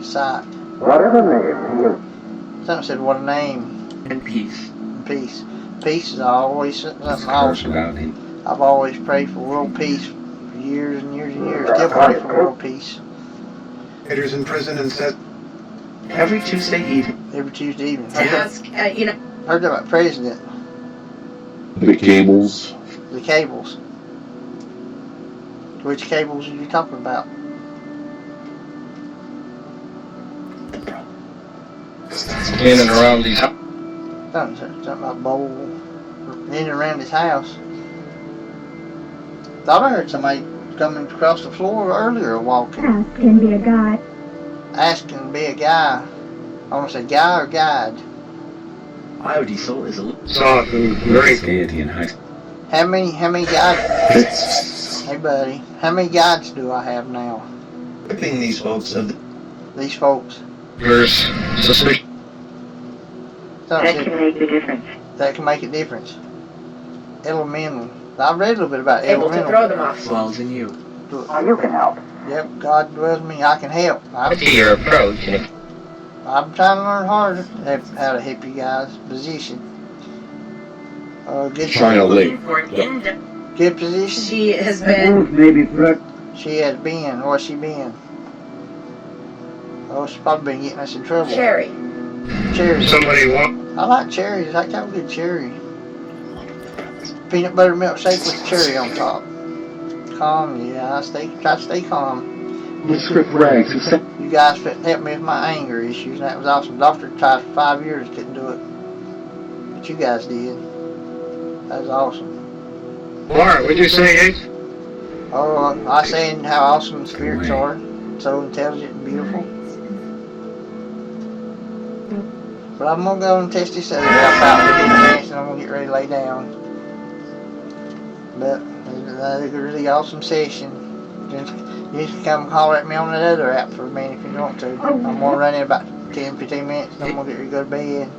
A: Sight.
J: Whatever name.
A: Something said, what a name.
I: And peace.
A: Peace. Peace is always something
D: curse
A: awesome.
D: about him.
A: I've always prayed for world peace for years and years and years. Still pray for world peace.
J: Peter's in prison and said,
I: Every Tuesday evening.
A: Every Tuesday evening.
H: To ask,
A: Heard about president.
G: The cables.
A: The cables. Which cables are you talking about?
K: In and around these.
A: Something about bowl. In and around his house. Thought I heard somebody coming across the floor earlier walking.
C: Can be a guy.
A: Asking to be a guy. I want to say guy or guide.
I: Biodiesel is a little
K: Soft and very.
D: Gaiety in high school.
A: How many guides? Hey buddy, how many guides do I have now?
J: whipping these folks of
A: These folks.
K: There's suspicion.
A: Something said
H: make the difference.
A: that can make a difference. Elemental. I read a little bit about
H: Able to throw
A: elemental.
H: them off.
I: dwells in you.
J: you can help.
A: Yep, God dwells in me. I can help.
K: I see your approach, and if
A: I'm trying to learn harder how to help you guys. Position. Good.
G: China Lake.
H: For an in-depth.
A: Good position.
H: She has been.
J: Maybe correct.
A: She has been. What's she been? Oh, she's probably been getting us in trouble.
H: Cherry.
A: Cherries.
K: somebody want.
A: I like cherries. I have a good cherry. Peanut butter milkshake with cherry on top. Calm, yeah. Try to stay calm.
F: With script rags. Who said,
A: You guys helped me with my anger issues, and that was awesome. Doctor tried for 5 years, couldn't do it. But you guys did. That was awesome.
K: Warren, what'd you say, Ace?
A: Oh, I saying how awesome spirits are. So intelligent and beautiful. But I'm gonna go and test this other app out for a few minutes, and I'm gonna get ready to lay down. But that was a really awesome session. You can come holler at me on that other app for a minute if you want to. I'm gonna run in about 10-15 minutes, and I'm gonna get ready to go to bed.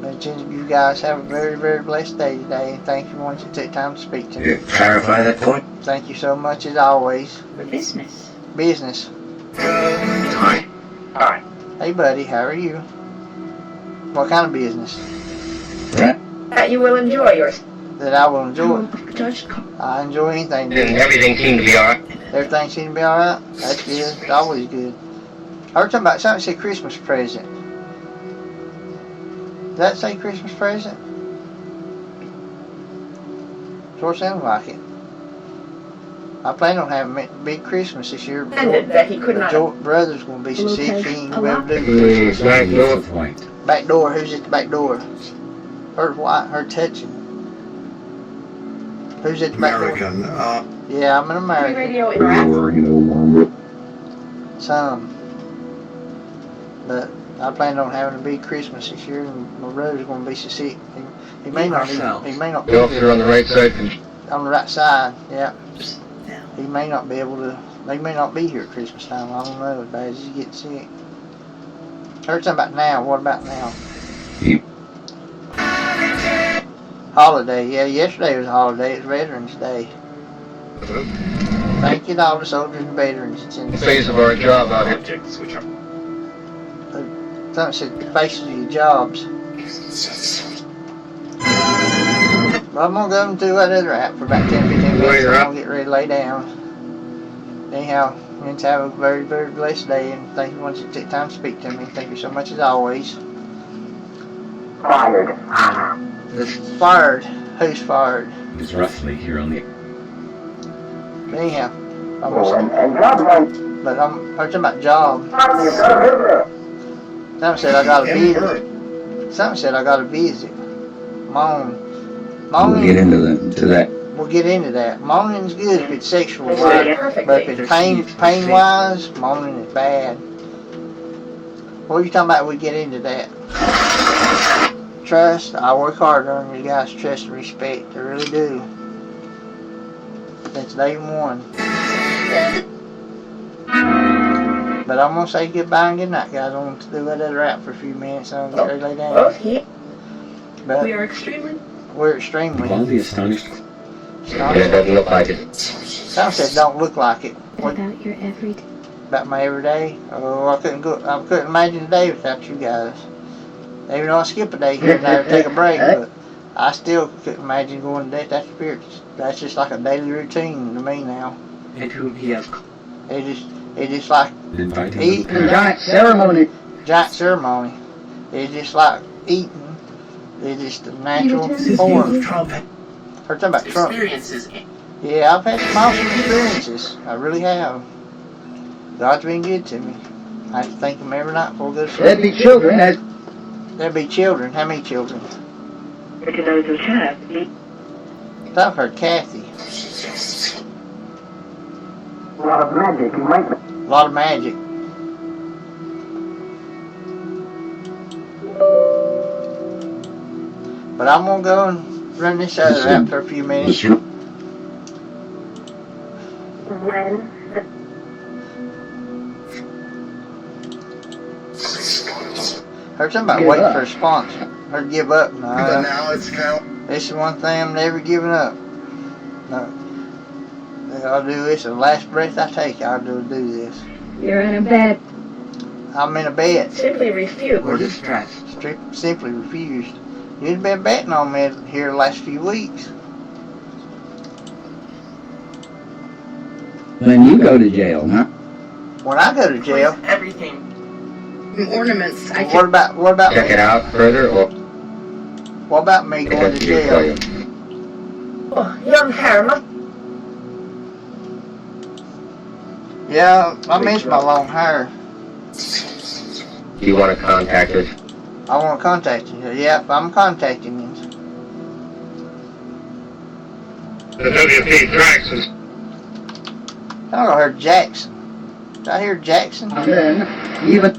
A: But you guys have a very, very blessed day today, and thank you once you took time to speak to me.
K: Clarify that point.
A: Thank you so much as always.
H: Business.
A: Business.
K: Hi. Hi.
A: Hey buddy, how are you? What kind of business?
H: That you will enjoy yours.
A: That I will enjoy.
H: Judge.
A: I enjoy anything.
K: And everything seemed to be alright.
A: Everything seems to be alright. That's good. It's always good. I heard something about something that said Christmas present. Does that say Christmas present? Sure sounds like it. I plan on having a big Christmas this year.
H: Ended that he could
A: The
H: not.
A: George brother's gonna be so sick he ain't gonna be able to do
K: Please, back
D: Roof
K: door.
D: of white.
A: Back door, who's at the back door? Her white, her touching. Who's at the back door?
J: American.
A: Yeah, I'm an American.
H: Radio interact.
G: Or, warm.
A: Some. But I plan on having a big Christmas this year, and my brother's gonna be so sick. He may not
I: Ourselves.
A: he may not be
K: The officer on the right side can.
A: on the right side, yeah. He may not be able to, they may not be here at Christmas time, I don't know, as bad as he gets sick. Heard something about now, what about now?
G: Yep.
A: Holiday, yeah, yesterday was a holiday, it's Veterans Day. Thank you to all the soldiers and veterans that's in
K: The
A: the
K: phase of our job out here.
B: Objects which are
A: something said the faces of your jobs. But I'm gonna go and do that other app for about 10-15 minutes, and
K: you're
A: I'm
K: up.
A: gonna get ready to lay down. Anyhow, let's have a very, very blessed day, and thank you once you took time to speak to me. Thank you so much as always.
J: Fired.
A: Fired. Who's fired?
D: Is roughly here on the.
A: But anyhow, I'm gonna say,
J: And jobs like
A: but I'm talking about job. Something said I got a visit. Something said I got a visit. Moan.
D: We'll get into that.
A: We'll get into that. Moaning's good if it's sexual
H: It's
A: wise,
H: perfectly.
A: but if it's pain wise, moaning is bad. What are you talking about? We get into that. Trust. I work hard to earn you guys' trust and respect. I really do. Since day one. But I'm gonna say goodbye and good night, guys. I want to do that other rap for a few minutes and I'm gonna get ready to lay down.
H: Both here.
A: But
H: We are extremely.
A: we're extremely.
D: I'll be astonished.
K: It doesn't look like it.
A: Some said don't look like it. What
E: About your everyday.
A: about my everyday? Oh, I couldn't imagine a day without you guys. Even though I skip a day here and there to take a break, but I still couldn't imagine going to that spirit. That's just like a daily routine to me now.
I: And whom he has
A: It's just like
D: Inviting
A: eating.
D: them.
F: Giant ceremony.
A: Giant ceremony. It's just like eating. It's just the natural
C: This is
A: form.
I: Trump
A: We're talking about Trump.
I: experiences.
A: Yeah, I've had some awesome experiences. I really have. God's been good to me. I have to thank Him every night before I go to
F: There'd
A: sleep.
F: be children as
A: There'll be children. How many children?
H: To those who have.
A: I thought I heard Kathy.
J: a lot of magic. You might
A: A lot of magic. But I'm gonna go and run this other out for a few minutes.
H: When
A: Heard something about
F: Give
A: waiting
F: up.
A: for a sponsor. Or give up.
J: But
A: No.
J: now it's kind
A: This is one thing I'm never giving up. No. I'll do this. The last breath I take, I'll do this.
C: You're in a bed.
A: I'm in a bed.
H: simply refuse.
I: Or distress.
A: Simply refused. You've been betting on me here the last few weeks.
F: when you go to jail, huh?
A: When I go to jail,
H: Everything. Ornaments. I
A: what about
K: Check
A: me?
K: it out further, or
A: What about me going to
K: investigate for
A: jail?
K: you.
H: Oh, young Harriman.
A: Yeah, I miss my long hair.
K: Do you want to contact us?
A: I want to contact you. Yeah, I'm contacting you.
B: The WP Trax is
A: I heard Jackson. Did I hear Jackson?
F: And then even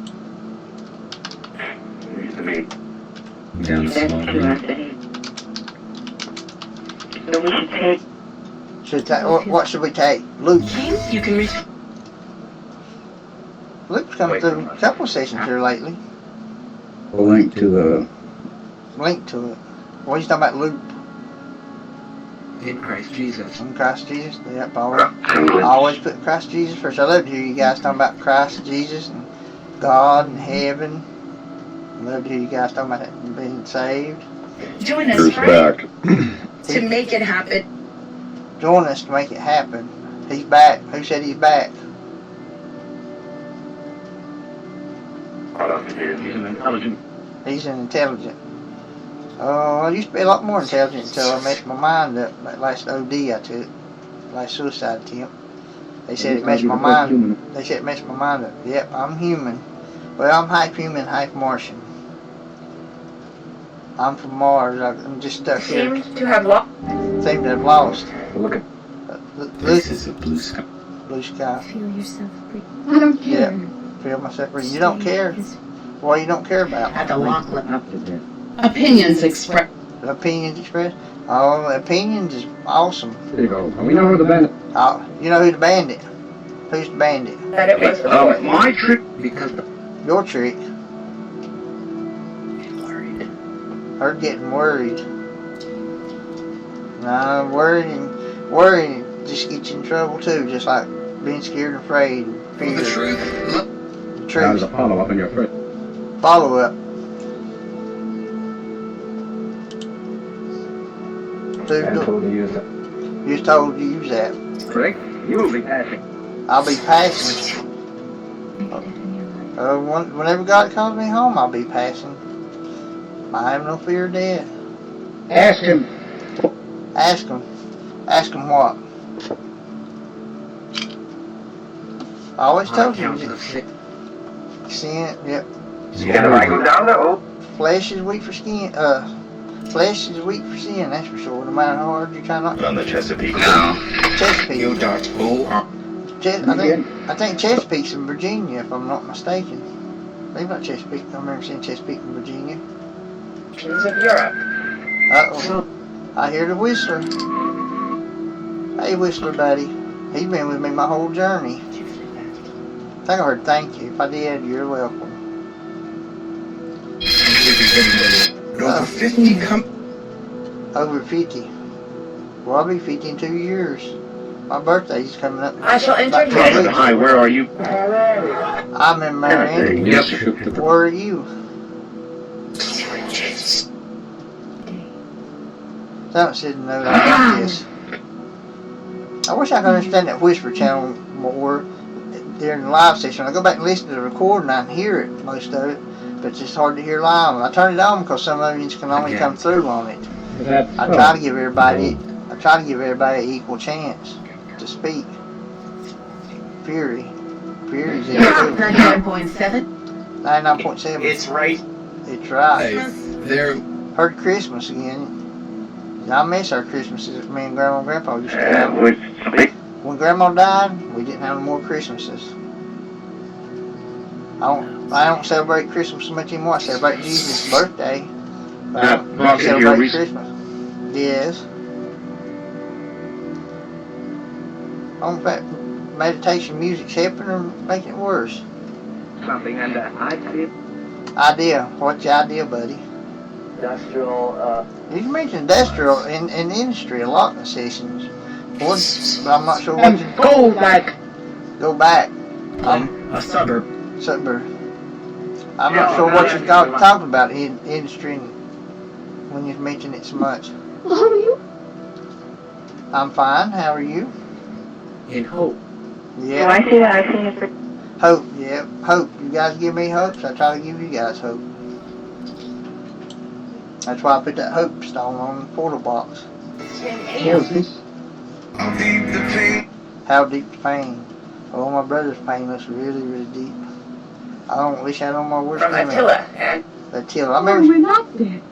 D: Down a small room.
H: So we should take.
A: What should we take? Luke.
H: You can reach.
A: Luke's come
K: Wait.
A: through a couple of sessions here lately.
F: a link to
A: Link to it. What are you talking about, Luke?
I: In Christ Jesus.
A: In Christ Jesus? Yep, I always put Christ Jesus first. I love to hear you guys talking about Christ Jesus and God and heaven. I love to hear you guys talking about it and being saved.
H: Join
G: Here's back.
H: to make it happen.
A: Join us to make it happen. He's back. Who said he's back?
I: He's an intelligent.
A: He's an intelligent. Oh, I used to be a lot more intelligent until I messed my mind up. That last OD I took, last suicide attempt. They said it messed my mind. They said it messed my mind up. Yep, I'm human. Well, I'm half human, half Martian. I'm from Mars. I'm just stuck here.
H: Seems to have lost.
A: Seem to have lost.
D: Look at
A: Look,
D: this is a blue sky.
A: blue sky.
E: Feel yourself free.
C: I don't care.
A: Feel myself free. You don't care? What you don't care about?
H: At the lock.
F: up to that.
H: Opinions expressed.
A: The opinions expressed? Oh, opinions is awesome.
F: There you go. We know who the bandit.
A: Oh, you know who the bandit? Who's the bandit?
H: That it was.
B: Oh, my trick.
I: Because
A: Your trick.
H: Worried.
A: Her getting worried. Nah, worrying just gets you in trouble too, just like being scared and afraid. And fear.
J: the truth.
A: The
F: That
A: truth.
F: was a follow up on your first.
A: Follow up.
F: I told you to use it.
A: You was told to use that.
F: Correct? You will be passing.
A: I'll be passing. Whenever God calls me home, I'll be passing. I have no fear of death.
F: Ask him.
A: Ask him. Ask him what? I always
I: On
A: told you.
I: account of sin.
A: Sin, yep.
F: You gotta write them down there. Oh,
A: Flesh is weak for skin. Flesh is weak for sin. That's for sure. No matter how hard you try not.
K: On the Chesapeake. No.
A: Chesapeake.
K: You don't fool.
A: I think Chesapeake's in Virginia, if I'm not mistaken. Maybe not Chesapeake. I remember seeing Chesapeake in Virginia.
H: Kings of Europe.
A: Uh-oh. I hear the Whistler. Hey, Whistler, buddy. He's been with me my whole journey. I think I heard thank you. If I did, you're welcome.
K: Over 50 come.
A: Over 50. Well, I'll be 50 in 2 years. My birthday's coming up.
H: I shall enter
A: About 2
H: here.
A: weeks.
F: hi, where are you?
A: I'm in Marion.
D: We shook the
A: Where are you? Don't sit in no like this. I wish I could understand that Whisper channel more during the live session. I go back and listen to the recording, I can hear it, most of it, but it's just hard to hear live. I turn it on because some of you can only come through on it. I try to give everybody an equal chance to speak. Fury's in it too.
H: 99.7.
A: 99.7.
K: It's right.
A: It's right.
K: There.
A: Heard Christmas again. I miss our Christmases that me and Grandma and Grandpa used to have. When Grandma died, we didn't have no more Christmases. I don't celebrate Christmas so much anymore. I celebrate Jesus' birthday. But I don't celebrate Christmas. Yes. In fact, meditation music's helping or making it worse?
F: Something and idea.
A: Idea. What's your idea, buddy?
F: Industrial,
A: You mentioned industrial in industry a lot in the sessions. But I'm not sure what you...
F: Go back.
A: Go back.
I: A suburb.
A: Suburb. I'm not sure what you're talking about in industry when you mention it so much.
C: How are you?
A: I'm fine. How are you?
I: In hope.
A: Yeah.
J: I see that. I see it.
A: Hope. Yeah. Hope. You guys give me hope, so I try to give you guys hope. That's why I put that hope stone on the portal box. How deep the pain? Oh, my brother's pain looks really, really deep. I don't wish I had on my worst
H: From
A: enemy.
H: Attila. And
A: Attila. I
C: Oh,
A: remember.
C: we're not dead.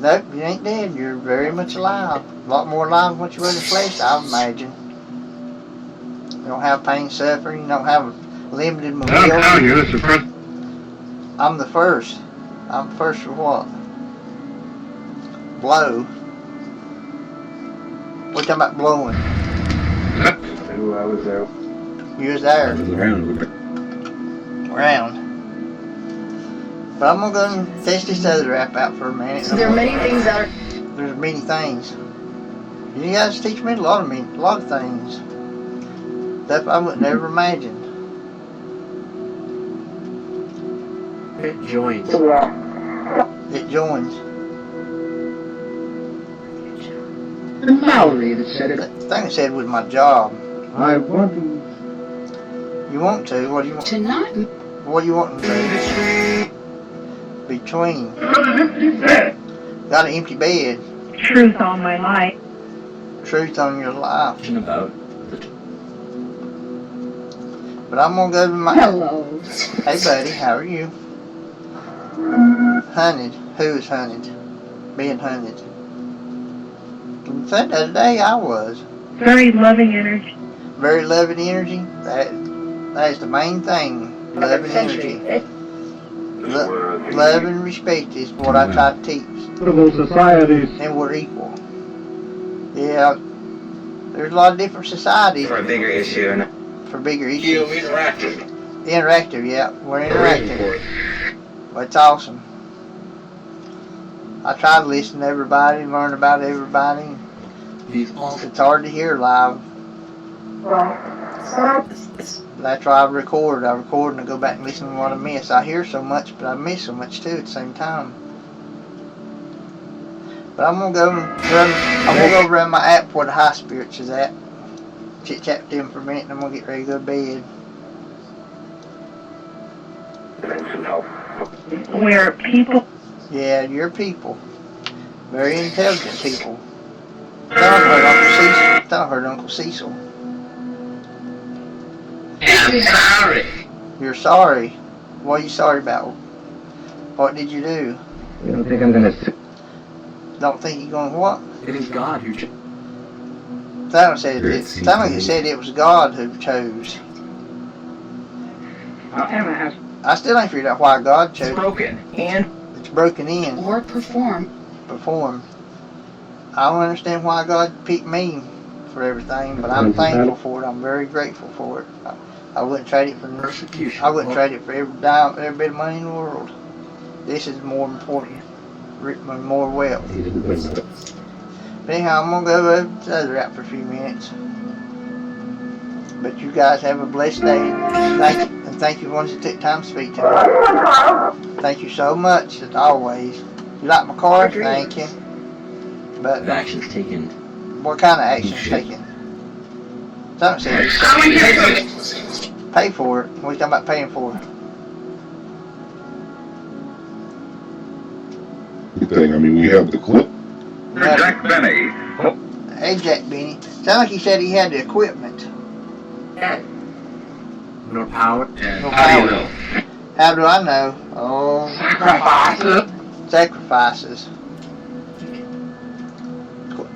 A: Nope, you ain't dead. You're very much alive. A lot more alive than what you were in the flesh, I would imagine. You don't have pain, suffering. You don't have limited
B: I'm
A: mobility.
B: telling you, this is the first.
A: I'm the first. I'm first for what? Blow. What you talking about blowing?
F: Ooh, I was there.
A: You was there.
D: round.
A: Round. But I'm gonna go and test this other app out for a minute.
H: so there are many things that are
A: There's many things. You guys teach me a lot of things. Stuff I would never imagine.
I: It joins.
A: It joins.
F: The Mallory that said it.
A: The thing I said was my job.
F: I want to.
A: You want to? What do you want?
E: Tonight,
A: What do you want to do? Between. Got an empty bed.
J: Truth on my life.
A: Truth on your life.
I: About.
A: But I'm gonna go to my.
C: Hello.
A: Hey buddy, how are you? Hunted. Who is hunted? Being hunted. You said the other day I was.
J: Very loving energy.
A: Very loving energy. That is the main thing. Love and energy. Love and respect is what I try to teach.
F: Societies.
A: And we're equal. Yeah. There's a lot of different societies
K: For a bigger issue.
A: for bigger
K: You
A: issues.
K: interactive.
A: Interactive, yeah. We're interactive. Well, it's awesome. I try to listen to everybody and learn about everybody. It's hard to hear live. That's why I record. I record and I go back and listen to what I miss. I hear so much, but I miss so much too at the same time. But I'm gonna go run my app where the high spirits is at. Chit chat with them for a minute, and I'm gonna get ready to go to bed.
J: Where people.
A: Yeah, you're people. Very intelligent people. Don't hurt Uncle Cecil. Don't hurt Uncle Cecil.
K: I'm sorry.
A: You're sorry. What are you sorry about? What did you do?
F: You don't think I'm gonna
A: Don't think you're going to what?
I: It is God who chose.
A: Someone said it was God who chose. I still ain't figured out why God chose.
I: It's broken. And
A: It's broken in.
E: or perform.
A: Perform. I don't understand why God picked me for everything, but I'm thankful for it. I'm very grateful for it. I wouldn't trade it for
I: persecution.
A: I wouldn't trade it for every dime, every bit of money in the world. This is more important, more wealth.
D: He didn't win it.
A: But anyhow, I'm gonna go over to the other route for a few minutes. But you guys have a blessed day. Thank you for ones that took time to speak to me. Thank you so much, as always. You like my car? Thank you. But
I: Actions taken.
A: what kind of action taken? Something said pay for it. What are you talking about paying for it?
G: Good thing. I mean, we have the clip.
B: Jack Benny.
A: Hey, Jack Benny. Sound like he said he had the equipment.
I: No power.
A: No
K: How do you
A: power.
K: know?
A: How do I know? Oh, sacrifices.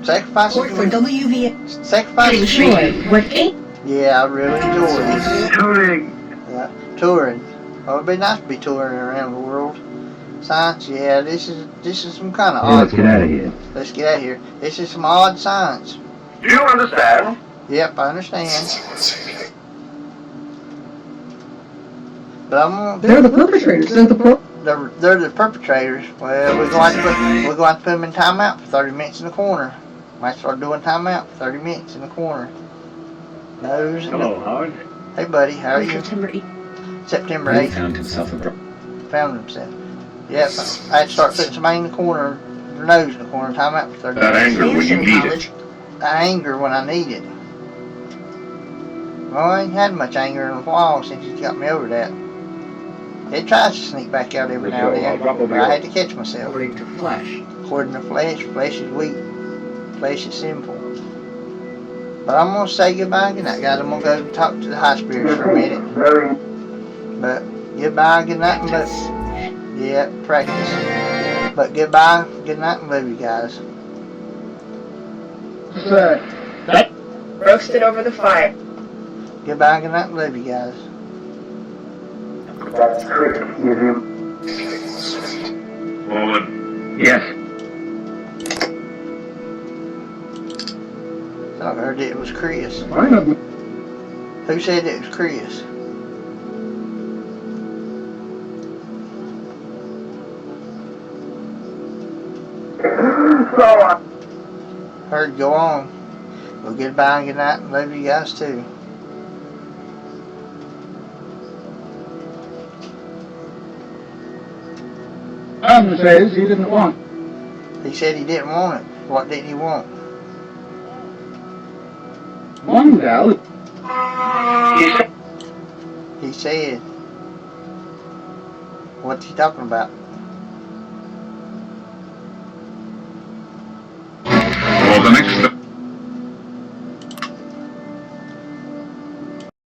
A: Sacrifices.
E: Support for WV.
A: Sacrifices.
E: Enjoy what ain't.
A: Yeah, I really enjoy it.
F: touring.
A: Yeah, touring. Oh, it'd be nice to be touring around the world. Science, yeah, this is some kind of
F: Let's
A: odd.
F: get out of here.
A: Let's get out of here. This is some odd science.
B: Do you understand?
A: Yep, I understand. But I'm gonna
C: They're the perpetrators. They're the
A: they're the perpetrators. Well, we're going to put them in timeout for 30 minutes in the corner. Might start doing timeout for 30 minutes in the corner.
F: Hello, Howard.
A: Hey, buddy, how are you?
E: September 8th.
A: September
D: He
A: 8th.
D: found himself a
A: Found himself. Yep, I had to start putting somebody in the corner, their nose in the corner, timeout for 30
B: That
A: minutes.
B: anger when you need it.
A: Anger when I need it. Well, I ain't had much anger in a while since you got me over that. It tries to sneak back out every now and then, but I had to catch myself.
I: According to flesh.
A: According to flesh, flesh is weak. Flesh is sinful. But I'm going to say goodbye and good night, guys. I'm going to go talk to the high spirits for a minute. But goodbye, good night, and love. Yeah, practice. But goodbye, good night, and love you guys.
H: Roasted over the fire.
A: Goodbye, good night, and love you guys.
B: Forward. Yes.
A: So I heard it was Chris.
F: Why not?
A: Who said it was Chris? Heard go on. Well, goodbye and good night, and love you guys too.
F: Says he didn't want.
A: He said he didn't want it. What didn't he want?
F: One gal.
A: He said. What's he talking about?